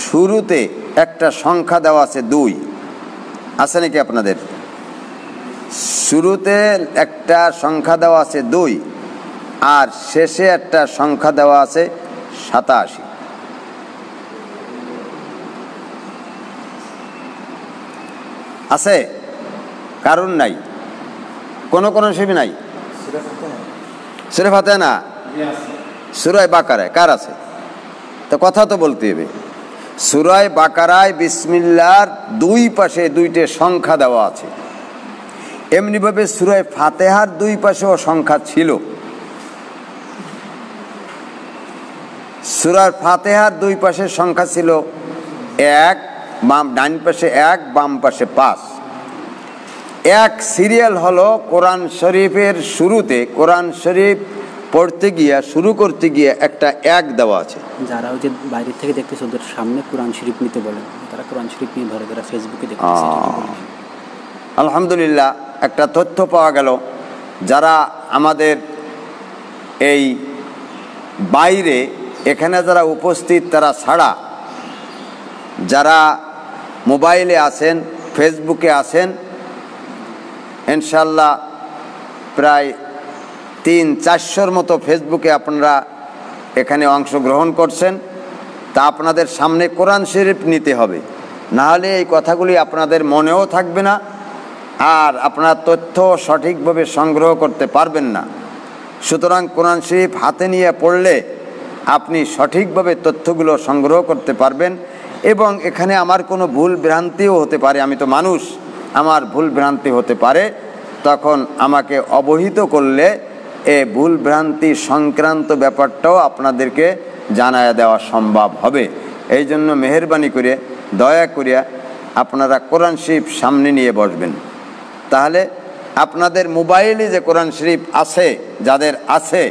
শুরুতে একটা সংখ্যা দেওয়া আছে 2। আছে নাকি আপনাদের? শুরুতে একটা সংখ্যা দেওয়া আছে 2 আর শেষে একটা সংখ্যা দেওয়া আছে 87। আছে? কারণ নাই? কোরআন শরীফে নাই? সূরা ফাতিহা না, সূরা বাকারায় কার আছে? তো কথা তো বলতে হবে। সূরা বাকারায় বিসমিল্লাহর দুই পাশে দুইটা সংখ্যা দেওয়া আছে। এমনিভাবে সূরা ফাতিহার দুই পাশেও সংখ্যা ছিল। সূরা ফাতিহার দুই পাশে সংখ্যা ছিল 1, ডান পাশে 1, বাম পাশে 5। এক সিরিয়াল হলো কোরআন শরীফের শুরুতে, কোরআন শরীফ পড়তে গিয়ে শুরু করতে গিয়ে একটা 1 দেওয়া আছে। যারা ওই যে বাইরে থেকে দেখতেছে ওদের সামনে কোরআন শরীফ নিতে বলেন, তারা কোরআন শরীফ নিয়ে ধরে, যারা ফেসবুকে দেখতেছে। আলহামদুলিল্লাহ, একটা তথ্য পাওয়া গেল, যারা আমাদের এই বাইরে এখানে যারা উপস্থিত তারা ছাড়া যারা মোবাইলে আছেন, ফেসবুকে আছেন, ইনশাল্লাহ প্রায় 300-400 মতো ফেসবুকে আপনারা এখানে অংশগ্রহণ করছেন। তা আপনাদের সামনে কোরআন শরীফ নিতে হবে, না হলে এই কথাগুলি আপনাদের মনেও থাকবে না, আর আপনারা তথ্য সঠিকভাবে সংগ্রহ করতে পারবেন না। সুতরাং কোরআন শরীফ হাতে নিয়ে পড়লে আপনি সঠিকভাবে তথ্যগুলো সংগ্রহ করতে পারবেন। এবং এখানে আমার কোনো ভুল ভ্রান্তিও হতে পারে, আমি তো মানুষ, আমার ভুল ভ্রান্তি হতে পারে, তখন আমাকে অবহিত করলে এ ভুল ভ্রান্তি সংক্রান্ত ব্যাপারটাও আপনাদেরকে জানায়া দেওয়া সম্ভব হবে। এই জন্য মেহেরবানি করে দয়া করিয়া আপনারা কোরআন শরীফ সামনে নিয়ে বসবেন। তাহলে আপনাদের মোবাইলে যে কোরআন শরীফ আছে, যাদের আছে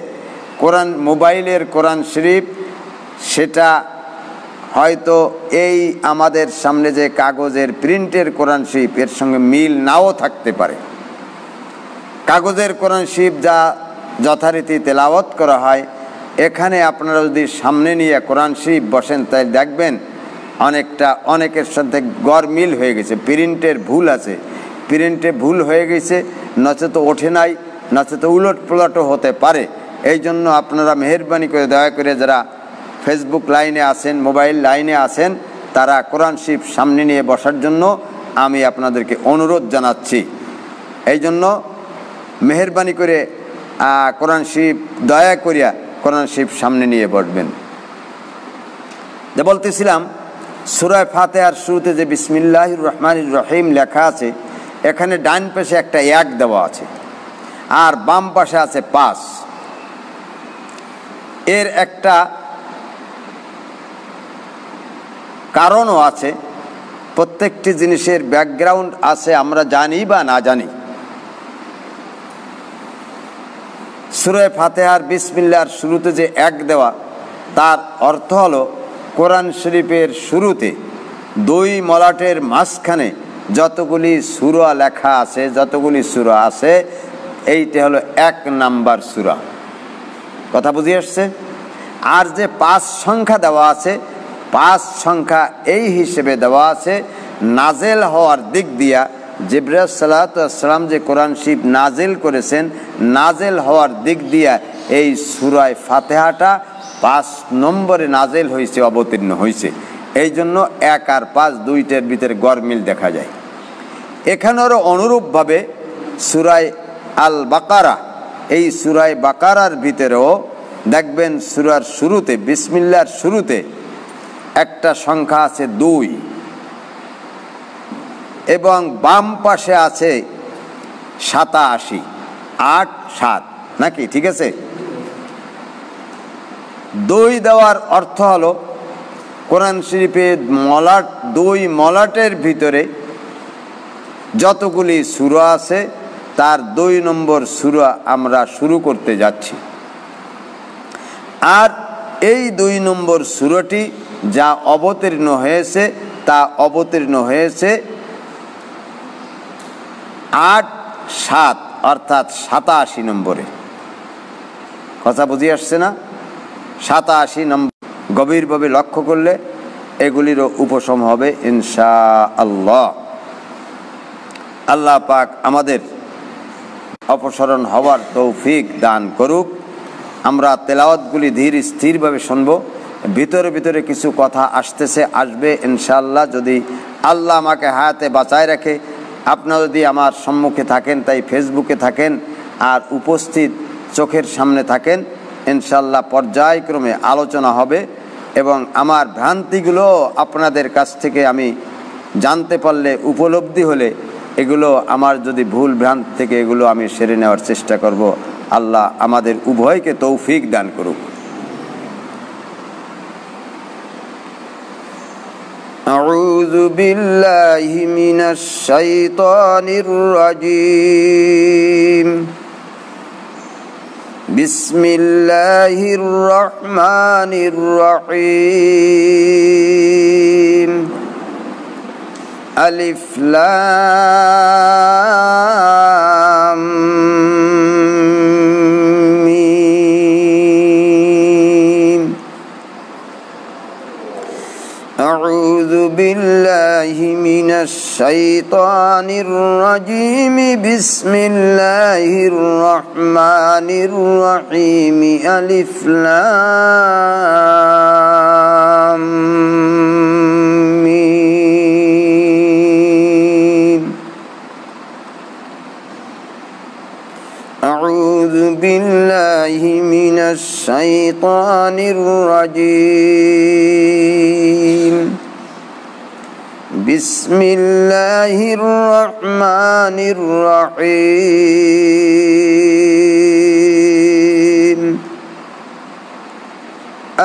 কোরআন মোবাইলের কোরআন শরীফ, সেটা হয়তো এই আমাদের সামনে যে কাগজের প্রিন্টের কোরআন শরীফ এর সঙ্গে মিল নাও থাকতে পারে। কাগজের কোরআন শরীফ যা যথারীতি তেলাওয়াত করা হয়, এখানে আপনারা যদি সামনে নিয়ে কোরআন শরীফ বসেন তাই দেখবেন অনেকের সাথে গড়মিল হয়ে গেছে, প্রিন্টের ভুল আছে, প্রিন্টে ভুল হয়ে গেছে, নচেত ওঠে নাই, নচেত উলট পালটও হতে পারে। এই জন্য আপনারা মেহেরবানি করে দয়া করে যারা ফেসবুক লাইনে আছেন, মোবাইল লাইনে আছেন, তারা কোরআন শরীফ সামনে নিয়ে বসার জন্য আমি আপনাদেরকে অনুরোধ জানাচ্ছি। এই জন্য মেহেরবানি করে কোরআন শরীফ দয়া করিয়া কোরআন শরীফ সামনে নিয়ে বসবেন। যে বলতেছিলাম, সূরা ফাতিহার শুরুতে যে বিসমিল্লাহির রহমানির রহিম লেখা আছে, এখানে ডান পাশে একটা 1 দেওয়া আছে আর বাম পাশে আছে 5। এর একটা কারণও আছে, প্রত্যেকটি জিনিসের ব্যাকগ্রাউন্ড আছে, আমরা জানি বা না জানি। সূরা ফাতিহার বিসমিল্লাহর শুরুতে যে 1 দেওয়া, তার অর্থ হলো কোরআন শরীফের শুরুতে 2 মলাটের মাঝখানে যতগুলি সূরা লেখা আছে, যতগুলি সূরা আছে, এইটা হলো 1 নাম্বার সূরা। কথা বুঝে আসছে? আর যে 5 সংখ্যা দেওয়া আছে, 5 সংখ্যা এই হিসেবে দেওয়া আছে নাজেল হওয়ার দিক দিয়া। জিবরাইল সাল্লাল্লাহু আলাইহি ওয়াসাল্লাম যে কোরআন শরীফ নাজেল করেছেন, নাজেল হওয়ার দিক দিয়া এই সূরা ফাতিহাটা 5 নম্বরে নাজেল হয়েছে, অবতীর্ণ হয়েছে। এই জন্য 1 আর 5 দুইটার ভিতরে গড়মিল দেখা যায়। এখানেরও অনুরূপভাবে সূরা আল বাকারা, এই সূরা বাকারার ভিতরেও দেখবেন সূরার শুরুতে, বিসমিল্লাহর শুরুতে একটা সংখ্যা আছে 2 এবং বাম পাশে আছে 87, 8, 7 নাকি? ঠিক আছে। 2 দেওয়ার অর্থ হলো কোরআন শরীফে মলাট, 2 মলাটের ভিতরে যতগুলি সূরা আছে তার 2 নম্বর সূরা আমরা শুরু করতে যাচ্ছি। আর এই 2 নম্বর সূরাটি যা অবতীর্ণ হয়েছে, তা অবতীর্ণ হয়েছে 8, 7 অর্থাৎ 87 নম্বরে। কথা বুঝে আসছে না? 87 নম্বর গভীরভাবে লক্ষ্য করলে এগুলিরও উপশম হবে ইনশাআল্লাহ। আল্লাহ পাক আমাদের অপসরণ হওয়ার তৌফিক দান করুক। আমরা তেলাওয়াতগুলি ধীর স্থিরভাবে শুনব। ভিতরে ভিতরে কিছু কথা আসতেছে, আসবে ইনশাআল্লাহ, যদি আল্লাহ আমাকে হায়াতে বাঁচায় রাখে। আপনারা যদি আমার সম্মুখে থাকেন, তাই ফেসবুকে থাকেন আর উপস্থিত চোখের সামনে থাকেন, ইনশাআল্লাহ পর্যায়ক্রমে আলোচনা হবে এবং আমার ভ্রান্তিগুলো আপনাদের কাছ থেকে আমি জানতে পারলে, উপলব্ধি হলে, এগুলো আমার যদি ভুল ভ্রান্তি থেকে এগুলো আমি সেরে নেওয়ার চেষ্টা করব। আল্লাহ আমাদের উভয়কে তৌফিক দান করুক। আউযু বিল্লাহি মিনাশ শাইতানির রাজীম। বিসমিল্লাহির রহমানির রহিম। আলিফ লাম মিম। আউযু বিল্লাহি মিনাশ শাইতানির রাজীম। বিসমিল্লাহির রহমানির রহিম। আলিফ লাম মিম। আউযু বিল্লাহি মিনাশ শাইতানির রাজীম। বিসমিল্লাহির রহমানির রহিম।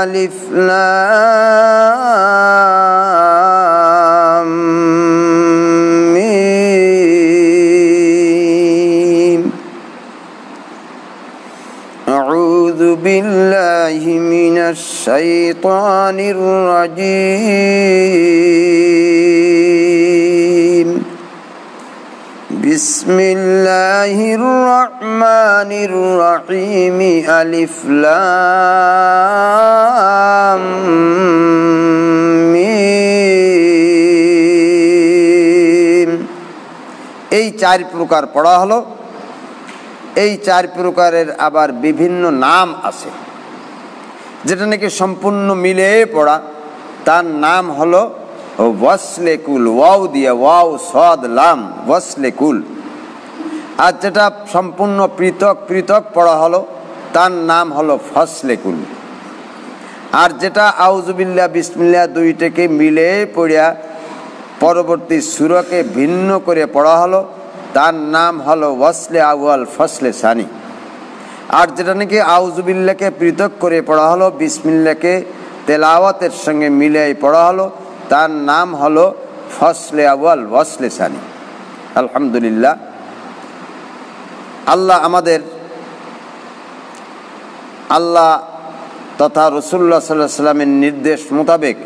আলিফ লাম মিম। আউযু বিল্লাহি মিনাশ শাইতানির রাজীম। বিসমিল্লাহির রহমানির রহিম। আলিফ লাম মিম। এই 4 প্রকার পড়া হলো। এই 4 প্রকারের আবার বিভিন্ন নাম আছে, যেটা নাকি সম্পূর্ণ মিলে পড়া, তার নাম হলো ওয়াসলে কুল। ওয়াও দিয়ে, ওয়াও সদ লাম, ওয়াসলে কুল। আর যেটা সম্পূর্ণ পৃথক পৃথক পড়া হলো, তার নাম হলো ফসলে কুল। আর যেটা আউযুবিল্লাহ বিসমিল্লাহ দুইটাকে মিলে পড়িয়া পরবর্তী সূরাকে ভিন্ন করে পড়া হলো, তার নাম হলো ওয়াসলে আউয়াল ফসলে সানি। আর যেটা নাকি আউযুবিল্লাহকে পৃথক করে পড়া হলো, বিসমিল্লাহকে তেলাওয়াতের সঙ্গে মিলিয়ে পড়া হলো, তার নাম হলো ফসলে আউয়াল ওয়াসলে সানি। আলহামদুলিল্লাহ, আল্লাহ আমাদের আল্লাহ তথা রাসূলুল্লাহ সাল্লাল্লাহু আলাইহি ওয়াসাল্লামের নির্দেশ মোতাবেক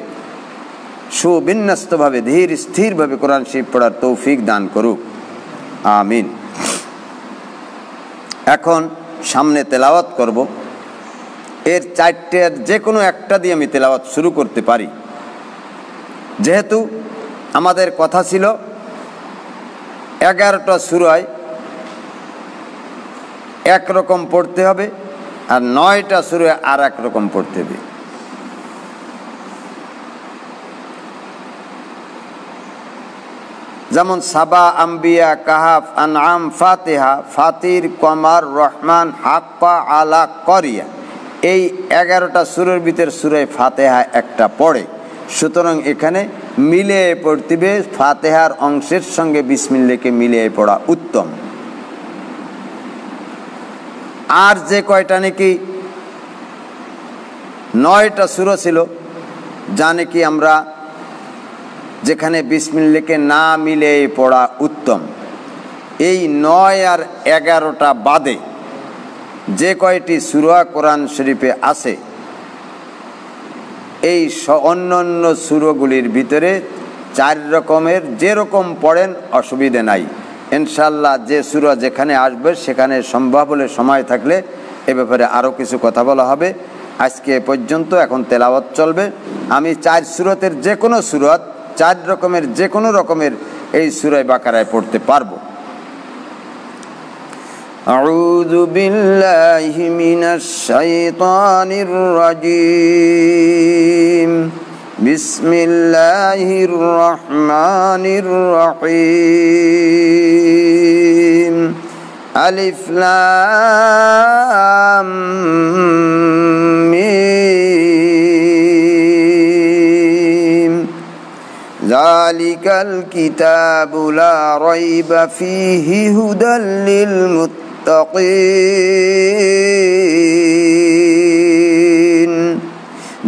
সুবিন্যস্তভাবে ধীর স্থিরভাবে কোরআন শরীফ পড়ার তৌফিক দান করুক, আমিন। এখন সামনে তেলাওয়াত করব। এর 4টের যে কোনো একটা দিয়ে আমি তেলাওয়াত শুরু করতে পারি, যেহেতু আমাদের কথা ছিল 11টা সূরায় একরকম পড়তে হবে আর 9টা সূরায় আর এক রকম পড়তে হবে। যেমন সাবা, আম্বিয়া, কাহাফ, আনআম, ফাতিহা, ফাতির, কমার, রহমান, হাক্কা, আলা, করিয়া, এই 11টা সূরার ভিতর সূরা ফাতিহা একটা পড়ে। সুতরাং এখানে মিলিয়ে পড়তে হবে। ফাতিহার অংশের সঙ্গে বিসমিল্লাহকে মিলিয়ে পড়া উত্তম। আর যে কয়টা নাকি 9টা সূরা ছিল, যা নাকি আমরা যেখানে বিসমিল্লাহকে না মিলিয়ে পড়া উত্তম, এই 9 আর 11টা বাদে যে কয়টি সূরা কোরআন শরীফে আছে, এই অন্যান্য সূরাগুলির ভিতরে 4 রকমের যেরকম পড়েন অসুবিধে নাই। ইনশাআল্লাহ যে সূরা যেখানে আসবে সেখানে সম্ভব হলে সময় থাকলে এ ব্যাপারে আরও কিছু কথা বলা হবে। আজকে পর্যন্ত এখন তেলাওয়াত চলবে। আমি 4 সূরাতের যে কোনো সূরাত, 4 রকমের যে কোনো রকমের এই সূরা বাকারায় পড়তে পারবো। আউযু বিল্লাহি মিনাশ শাইতানির রাজীম। বিসমিল্লাহির রহমানির রহিম। আলিফ লাম মিম। যালিকাল কিতাবু লা রাইবা ফীহি হুদাল লিল মুত্তাকিন।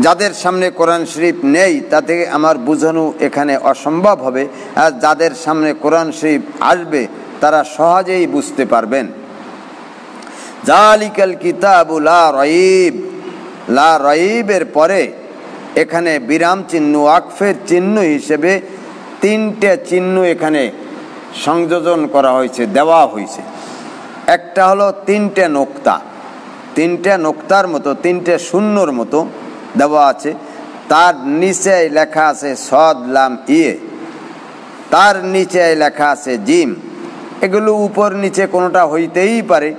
যাদের সামনে কোরআন শরীফ নেই তাতে আমার বোঝানো এখানে অসম্ভব হবে, আর যাদের সামনে কোরআন শরীফ আসবে তারা সহজেই বুঝতে পারবেন। জালিকাল কিতাবু লা রাইব, লা রাইবের পরে এখানে বিরাম চিহ্ন, ওয়াকফের চিহ্ন হিসেবে তিনটে চিহ্ন এখানে সংযোজন করা হয়েছে, দেওয়া হয়েছে। একটা হলো তিনটে নোক্তা, তিনটে নোক্তার মতো, তিনটে শূন্যর মতো দেওয়া আছে। তার নিচে লেখা আছে সদ লাম ইয়ে, তার নিচে লেখা আছে জিম। এগুলো উপর নিচে কোনোটা হইতেই পারে।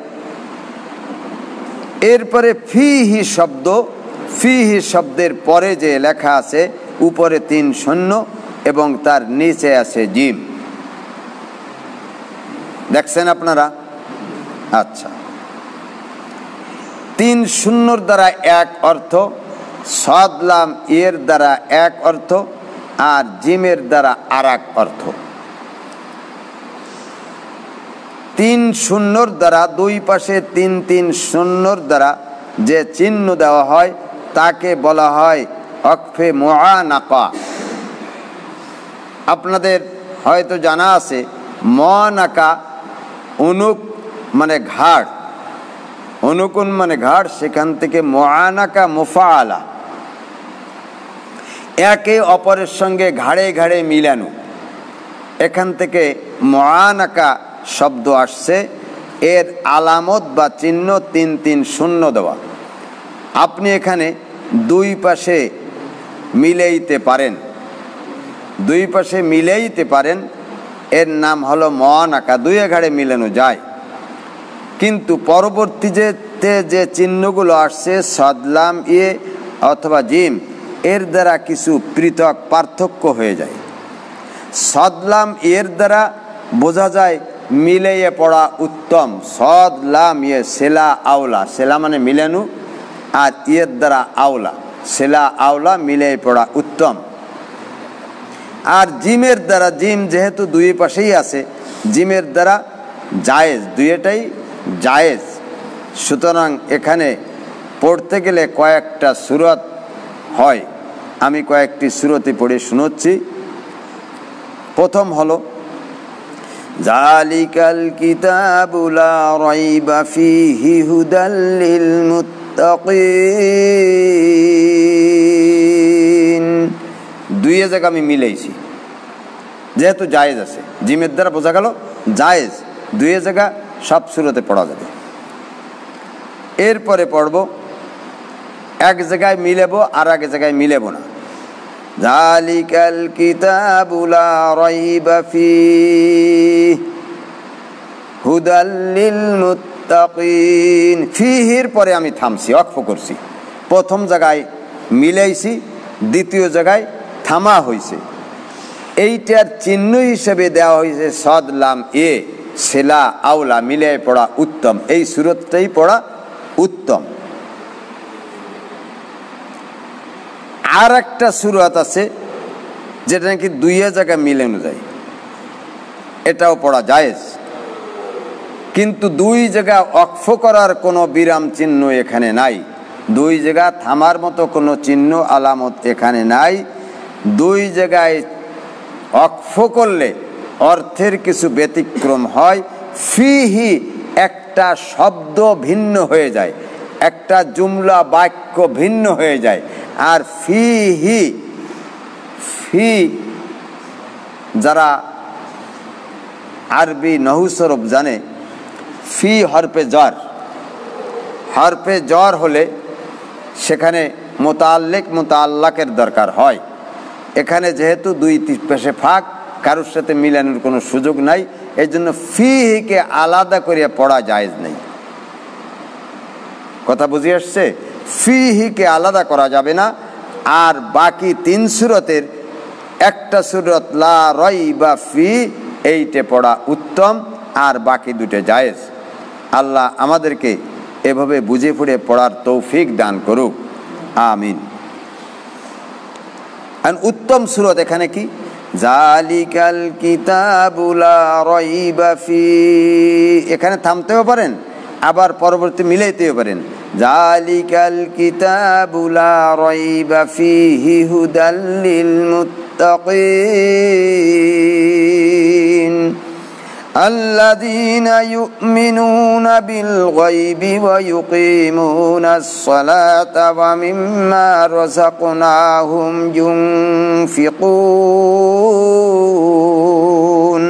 এরপরে ফিহি শব্দ, ফিহি শব্দের পরে যে লেখা আছে উপরে 3 শূন্য এবং তার নিচে আছে জিম। দেখছেন আপনারা? আচ্ছা, 3 শূন্যর দ্বারা এক অর্থ, সদ লাম এর দ্বারা এক অর্থ, আর জিমের দ্বারা আর এক অর্থ। 3 শূন্যর দ্বারা দুই পাশে 3 শূন্যর দ্বারা যে চিহ্ন দেওয়া হয় তাকে বলা হয় ওয়াকফে মুআনাকা। আপনাদের হয়তো জানা আছে মুআনাকা অনুক মানে ঘাড়, অনুকুন মানে ঘাড়, সেখান থেকে মুআনাকা মুফাআলা, একে অপরের সঙ্গে ঘাড়ে ঘাড়ে মিলানো। এখান থেকে মুআনাকা শব্দ আসছে। এর আলামত বা চিহ্ন 3 শূন্য দেওয়া। আপনি এখানে দুই পাশে মিলাইতে পারেন, দুই পাশে মিলাইতে পারেন, এর নাম হলো মুআনাকা, দুই ঘাড়ে মিলানো যায়। কিন্তু পরবর্তীতে যে চিহ্নগুলো আসছে সদ লাম ইয়ে অথবা জিম, এর দ্বারা কিছু পৃথক পার্থক্য হয়ে যায়। সদ লাম এর দ্বারা বোঝা যায় মিলাইয়ে পড়া উত্তম। সদ লাম ইয়ে সেলা আওলা, সেলা মানে মিলানো, আর ইয়ের দ্বারা আওলা, সেলা আওলা, মিলাই পড়া উত্তম। আর জিমের দ্বারা, জিম যেহেতু দুই পাশেই আছে, জিমের দ্বারা জায়েজ, দুইটাই জায়েজ। সুতরাং এখানে পড়তে গেলে কয়েকটা সূরত হয়। আমি কয়েকটি সূরতে পড়ে শোনাচ্ছি। প্রথম হলো জালিকাল কিতাবু লা রাইবা ফীহি হুদাল লিল মুত্তাকিন। দুই জায়গা আমি মিলাইছি, যেহেতু জায়েজ আছে, জিমের দ্বারা বোঝা গেল জায়েজ, দুই জায়গা সব সূরতে পড়া যাবে। এরপরে পড়ব, এক জায়গায় মিলেব আর এক জায়গায় মিলেব না। জালিকাল কিতাবু লা রাইবা ফীহি হুদাল লিল মুত্তাকিন। ফীহির পরে আমি থামছি, ওয়াকফ করছি। প্রথম জায়গায় মিলাইছি, দ্বিতীয় জায়গায় থামা হয়েছে। এইটার চিহ্ন হিসেবে দেওয়া হয়েছে সদ লাম এ সেলা আওলা, মিলাই পড়া উত্তম। এই সূরতটাই পড়া উত্তম। আর একটা সূরত আছে যেটা নাকি দুই জায়গায় মিলানো যায়, এটাও পড়া জায়েজ। কিন্তু দুই জায়গা ওয়াকফ করার কোনো বিরাম চিহ্ন এখানে নাই, দুই জায়গা থামার মতো কোনো চিহ্ন আলামত এখানে নাই। দুই জায়গায় ওয়াকফ করলে অর্থের কিছু ব্যতিক্রম হয়। ফিহি একটা শব্দ ভিন্ন হয়ে যায়, একটা জুমলা বাক্য ভিন্ন হয়ে যায়। আর ফিহি, ফি যারা আরবি নহুসরফ জানে, ফি হরফে জ্বর, হরফে জ্বর হলে সেখানে মোতাল্লিক মোতাল্লাকের দরকার হয়। এখানে যেহেতু দুই পাশে ফাঁক, কারোর সাথে মিলানোর কোনো সুযোগ নাই, এই জন্য ফিহিকে আলাদা করে পড়া জায়েজ নেই। কথা বুঝে আসছে? ফিহিকে আলাদা করা যাবে না, আর বাকি 3 সূরতের একটা সূরত লা রাইবা ফি এইটা পড়া উত্তম, আর বাকি দুটো জায়েজ। আল্লাহ আমাদেরকে এভাবে বুঝে পড়ে পড়ার তৌফিক দান করুক, আমিন। আর উত্তম সূরত এখানে কি? জালিকাল কিতাবু লা রাইবা ফি, এখানে থামতেও পারেন, আবার পরবর্তী মিলাইতেও পারেন। জালিকাল কিতাবু লা রাইবা ফিহি হুদাল লিল মুত্তাকিন الذين يؤمنون بالغيب ويقيمون الصلاة ومما رزقناهم ينفقون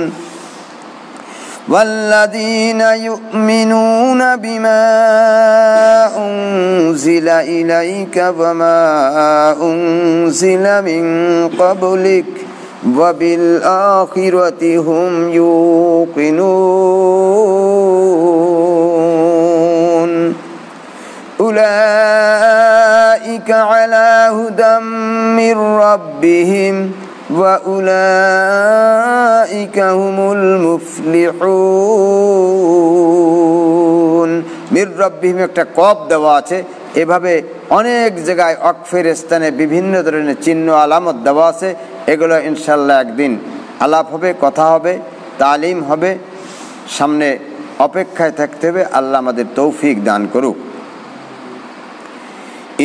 والذين يؤمنون بما أنزل إليك وما أنزل من قبلك وبالآخرة هم يوقنون أولئك على هدى من ربهم وأولئك هم المفلحون। মির রব্বিহিম একটা কব দেওয়া আছে, এভাবে অনেক জায়গায় অকফের স্থানে বিভিন্ন ধরনের চিহ্ন আলামত দেওয়া আছে। এগুলো ইনশাল্লাহ একদিন আলাপ হবে, কথা হবে, তালিম হবে, সামনে অপেক্ষায় থাকতে হবে। আল্লাহ আমাদের তৌফিক দান করুক।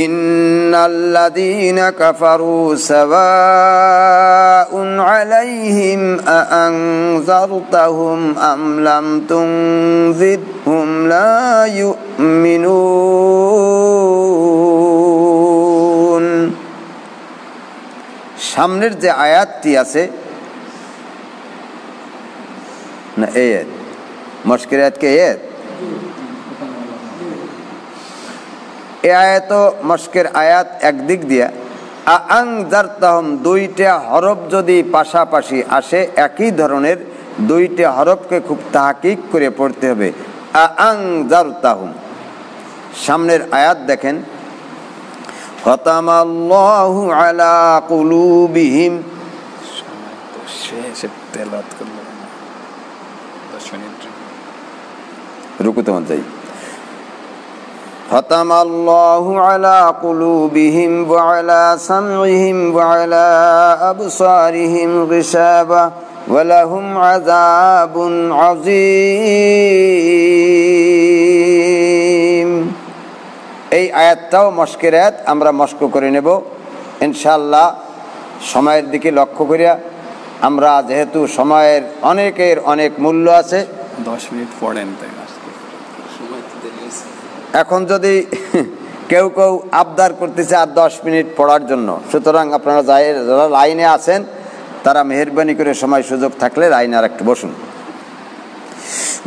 ইন্নাল্লাযীনা কাফারু সাওয়াউন আলাইহিম আআনযারতাহুম আম লাম তুনযিরহুম লা ইউমিনুন। সামনের যে আয়াতটি আছে না, এই মশকের আয়াতকে এই আয়াত মশকের আয়াত একদিক দিয়া আআনযারতাহুম, দুইটা হরফ যদি পাশাপাশি আসে একই ধরনের, দুইটা হরফকে খুব তাহকিক করে পড়তে হবে। আআনযারতাহুম, সামনের আয়াত দেখেন, খতামাল্লাহু আলা কুলুবিহিম, রুকুতে মত যাই। খতামাল্লাহু আলা কুলুবিহিম ওয়া আলা সামইহিম ওয়া আলা আবসারিহিম গিশাওয়া ওয়া লাহুম আযাবুন আযীম। এই আয়াতটাও মশকের আয়াত, আমরা মশক করে নেব ইনশাআল্লাহ। সময়ের দিকে লক্ষ্য করিয়া আমরা, যেহেতু সময়ের অনেকের অনেক মূল্য আছে, 10 মিনিট পড়েন। এখন যদি কেউ কেউ আবদার করতেছে আর 10 মিনিট পড়ার জন্য, সুতরাং আপনারা যারা লাইনে আছেন তারা মেহেরবানি করে সময় সুযোগ থাকলে লাইনে আর একটু বসুন।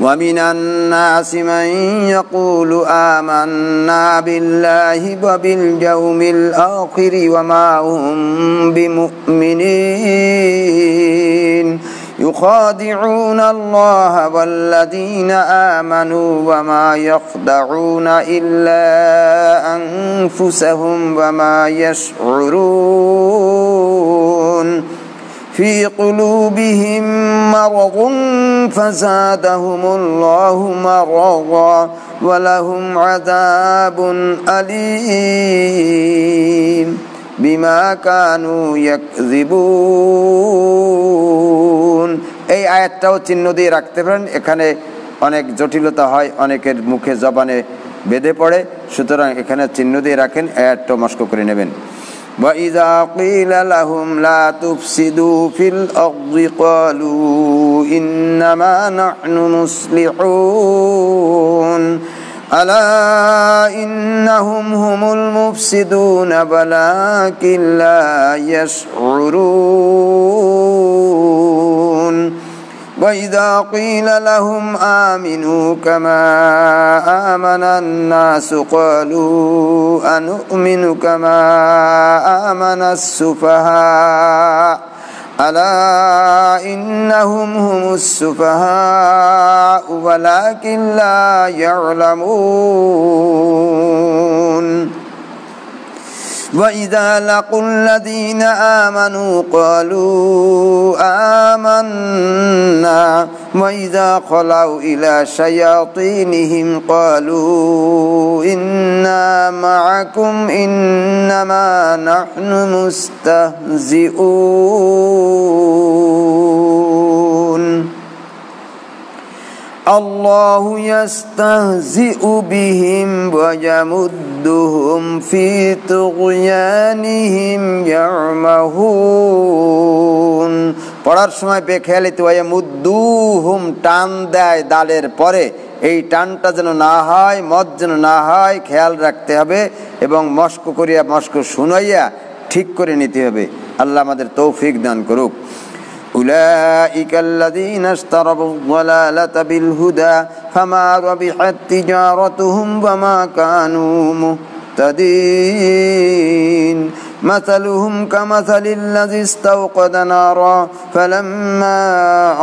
وَمِنَ النَّاسِ مَن يَقُولُ آمَنَّا بِاللَّهِ وَبِالْيَوْمِ الْآخِرِ وَمَا هُم بِمُؤْمِنِينَ يُخَادِعُونَ اللَّهَ وَالَّذِينَ آمَنُوا وَمَا يَخْدَعُونَ إِلَّا أَنفُسَهُمْ وَمَا يَشْعُرُونَ في قلوبهم مرض فزادهم الله مرضا ولهم عذاب أليم بما كانوا يكذبون। এই আয়াতটাও চিহ্ন দিয়ে রাখতে পারেন, এখানে অনেক জটিলতা হয়, অনেকের মুখে জবানে বেঁধে পড়ে, সুতরাং এখানে চিহ্ন দিয়ে রাখেন, আয়াতটাও মস্ক করে নেবেন। وَإِذَا قِيلَ لَهُمْ لَا تُفْسِدُوا فِي الْأَرْضِ قَالُوا إِنَّمَا نَحْنُ مُصْلِحُونَ أَلَا إِنَّهُمْ هُمُ الْمُفْسِدُونَ وَلَكِنْ لَا يَشْعُرُونَ وَإِذَا قِيلَ لَهُمْ آمِنُوا كَمَا آمَنَ النَّاسُ قَالُوا أَنُؤْمِنُ كَمَا آمَنَ السُّفَهَاءُ أَلَا إِنَّهُمْ هُمُ السُّفَهَاءُ وَلَكِنْ لَا يَعْلَمُونَ وإذا لقوا الذين آمنوا قالوا آمنا وإذا خلوا إلى شياطينهم قالوا إنا معكم إنما نحن مستهزئون الله يستهزئ بهم ويمدهم في طغيانهم يعمهون পড়ার সময় বেখেয়ালিতে ওয়ায়ামুদ্দুহুম টান দেয় দালের পরে এই টানটা যেন না হয় মদ যেন না হয় খেয়াল রাখতে হবে এবং মস্ক করিয়া মস্ক শুনাইয়া ঠিক করে নিতে হবে আল্লাহ আমাদের তৌফিক দান করুক أولئك الذين اشتروا الضلالة بالهدى فما ربحت تجارتهم وما كانوا مهتدين مثلهم كمثل الذي استوقد نارا فلما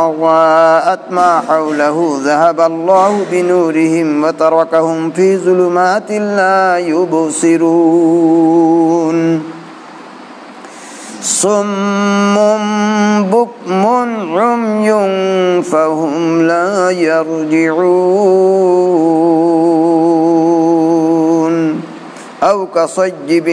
أضاءت ما حوله ذهب الله بنورهم وتركهم في ظلمات لا يبصرون صم بكم عمي فهم لا يرجعون أو كصيب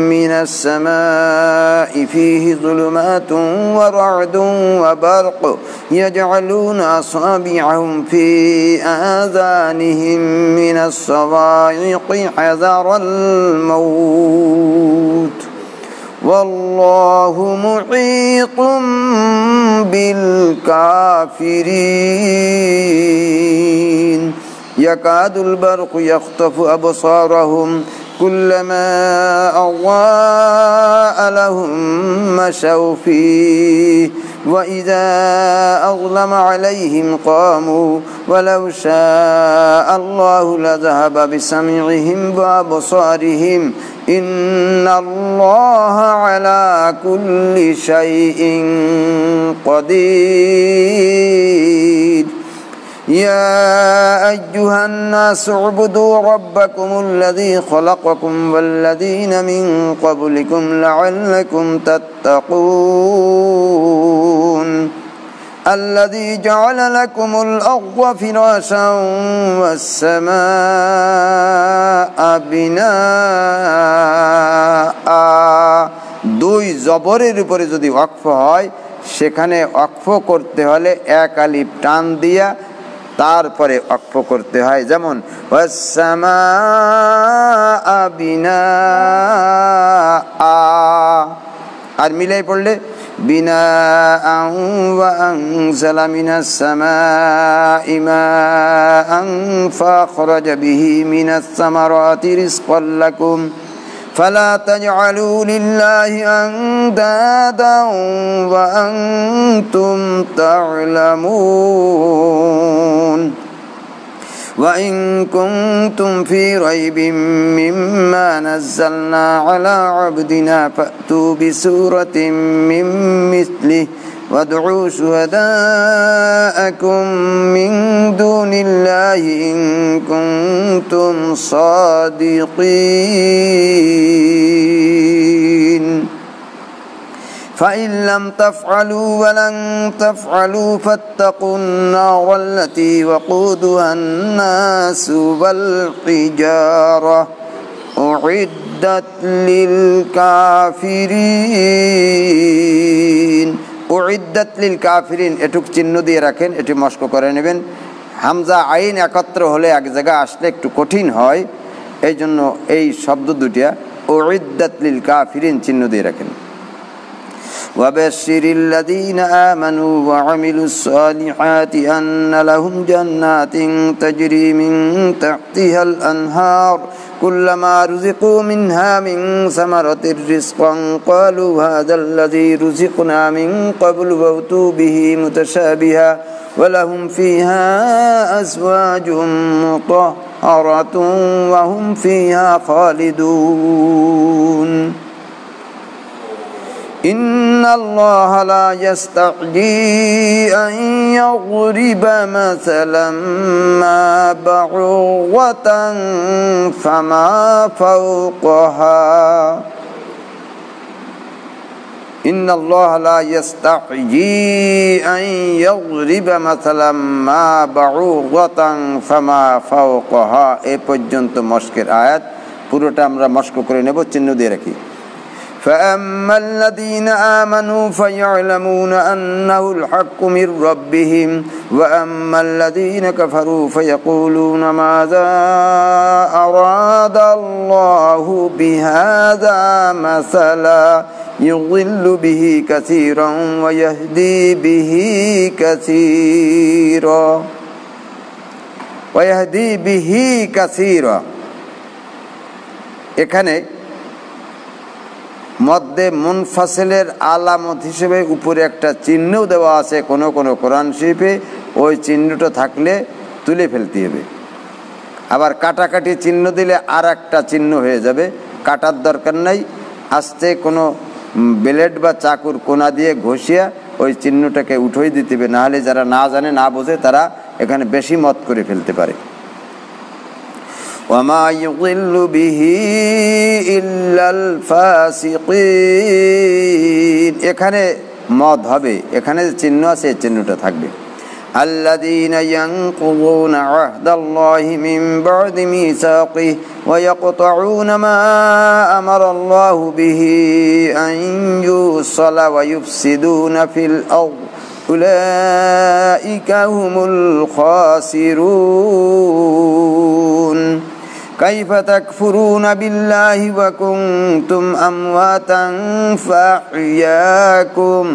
من السماء فيه ظلمات ورعد وبرق يجعلون أصابعهم في آذانهم من الصواعق حذر الموت والله محيط بالكافرين يكاد البرق يخطف أبصارهم كلما أضاء لهم مشوا فيه وإذا أظلم عليهم قاموا ولو شاء الله لذهب بسمعهم وأبصارهم إن الله على كل شيء قدير يا أيها الناس اعبدوا ربكم الذي خلقكم والذين من قبلكم لعلكم تتقون الذي جعل لكم الأرض فراشا والسماء بناء দুই জবরের উপরে যদি ওয়াকফ হয় সেখানে ওয়াকফ করতে হলে এক আলিফ টান দিয়া তারপরে ওয়াকফ করতে হয় যেমন ওয়াসসামাআ বিনাআ আর মিলাই পড়লে বিনাআন ওয়া আনজালা মিনাস সামাই মাআন ফাখরাজা বিহি মিনাস সামারাতি রিজকান লাকুম فلا تجعلوا لله أندادا وأنتم تعلمون وإن كنتم في ريب مما نزلنا على عبدنا فأتوا بسورة من مثله وادعوا شهداءكم من دون الله إن كنتم صادقين فإن لم تفعلوا ولن تفعلوا فاتقوا النار التي وقودها الناس والحجارة أعدت للكافرين উইদ্দাত লিল কাফিরিন এটুক চিহ্ন দিয়ে রাখেন এটি মস্ক করে নেবেন হামজা আইন একত্র হলে এক জায়গায় আসলে একটু কঠিন হয় এই জন্য এই শব্দ দুটিয়া উইদ্দাত লিল কাফিরিন চিহ্ন দিয়ে রাখেন وبشر الذين آمنوا وعملوا الصالحات أن لهم جنات تجري من تحتها الأنهار كلما رزقوا منها من ثمرة رزقا قالوا هذا الذي رزقنا من قبل وأتوا به متشابها ولهم فيها أزواج مطهرة وهم فيها خالدون إن الله لا يستحيي أن يضرب مثلا ما بعوضة فما فوقها ইন্নাল্লাহা লা ইস্তাহয়ী আন ইয়াযরিবা মাসালাম মা বাউগাতান ফামা ফাওকাহা। এ পর্যন্ত মশকের আয়াত পুরোটা আমরা মশক করে নেব, চিহ্ন দিয়ে রাখি। فأما الذين آمنوا فيعلمون أنه الحق من ربهم وأما الذين كفروا فيقولون ماذا أراد الله بهذا مثلا يضل به كثيرا ويهدي به كثيرا এখানে মধ্যে মুনফাসিলের আলামত হিসেবে উপরে একটা চিহ্নও দেওয়া আছে কোন কোন কোরআন শরীফে। ওই চিহ্নটা থাকলে তুলে ফেলতে হবে। আবার কাটাকাটি চিহ্ন দিলে আর একটা চিহ্ন হয়ে যাবে, কাটার দরকার নাই। আস্তে কোনো ব্লেড বা চাকুর কোনা দিয়ে ঘষিয়া ওই চিহ্নটাকে উঠেই দিতে হবে, নাহলে যারা না জানে না বোঝে তারা এখানে বেশি মত করে ফেলতে পারে। ওয়ামা ইউযিল্লু বিহি ইল্লাল ফাসিকিন, এখানে মদ হবে, এখানে যে চিহ্ন আছে এই চিহ্নটা থাকবে। আল্লাযীনা ইয়ানকুযুনা আহদাল্লাহি মিন বা'দি মিসাকিহি ওয়া ইয়াকতাউনা মা আমারাল্লাহু বিহি আন ইউসালা ওয়া ইউফসিদুনা ফিল আরদ উলাইকা হুমুল খাসিরুন। كيف تكفرون بالله وكنتم أمواتا فأحياكم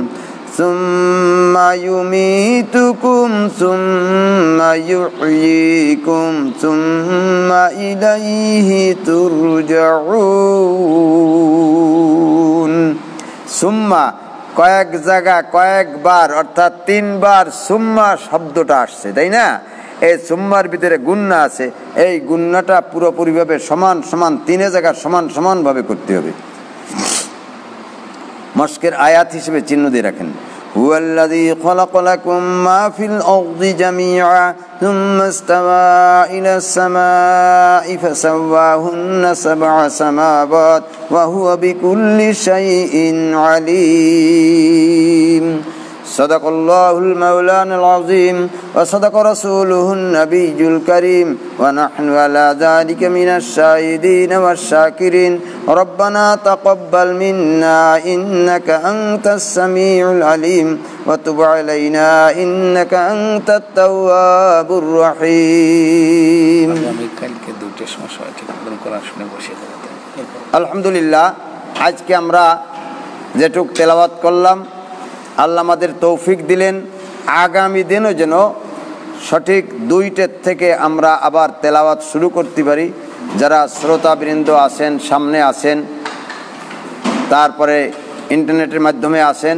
ثم يميتكم ثم يحييكم ثم إليه ترجعون। সুম্মা কয়েক জায়গা কয়েকবার অর্থাৎ 3 বার সুম্মা শব্দটা আসছে, তাই না? এই সুম্মার ভিতরে গুন্না আছে, এই গুন্নাটা পুরোপুরিভাবে সমান সমান 3 জায়গায় সমান সমানভাবে করতে হবে। মশকের আয়াত হিসেবে চিহ্ন দিয়ে রাখেন। হুয়াল্লাযী খালাকা লাকুম মা ফিল আরদি জামিআ সুম্মা ইসতাওয়া ইলাস সামাই ফাসাওয়াহুন্না সাবআ সামাওয়াত ওয়া হুয়া বিকুল্লি শাইইন আলীম। সাদাকাল্লাহুল মাওলানাল আযীম ওয়া সাদাকা রাসূলুহুন নাবিয়্যুল কারীম ওয়া নাহনু আলা যালিকা মিনাশ শাহিদিন ওয়াশ শাকিরিন। রব্বানা তাকাব্বাল মিন্না ইন্নাকা আনতাস সামিউল আলীম ওয়া তুব আলাইনা ইন্নাকা আনতাত তাওয়াবুর রহিম। আমি কালকে 2টার সময় ঠিক কোরআন শুনে বসে যাব। আলহামদুলিল্লাহ, আজকে আমরা যেটুক তেলাওয়াত করলাম আল্লাহ আমাদের তৌফিক দিলেন, আগামী দিনও যেন সঠিক 2টের থেকে আমরা আবার তেলাওয়াত শুরু করতে পারি। যারা শ্রোতাবৃন্দ আছেন, সামনে আছেন, তারপরে ইন্টারনেটের মাধ্যমে আছেন,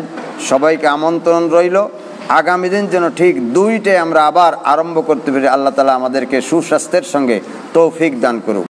সবাইকে আমন্ত্রণ রইল। আগামী দিন যেন ঠিক 2টায় আমরা আবার আরম্ভ করতে পারি। আল্লাহ তাআলা আমাদেরকে সুস্বাস্থ্যের সঙ্গে তৌফিক দান করুক।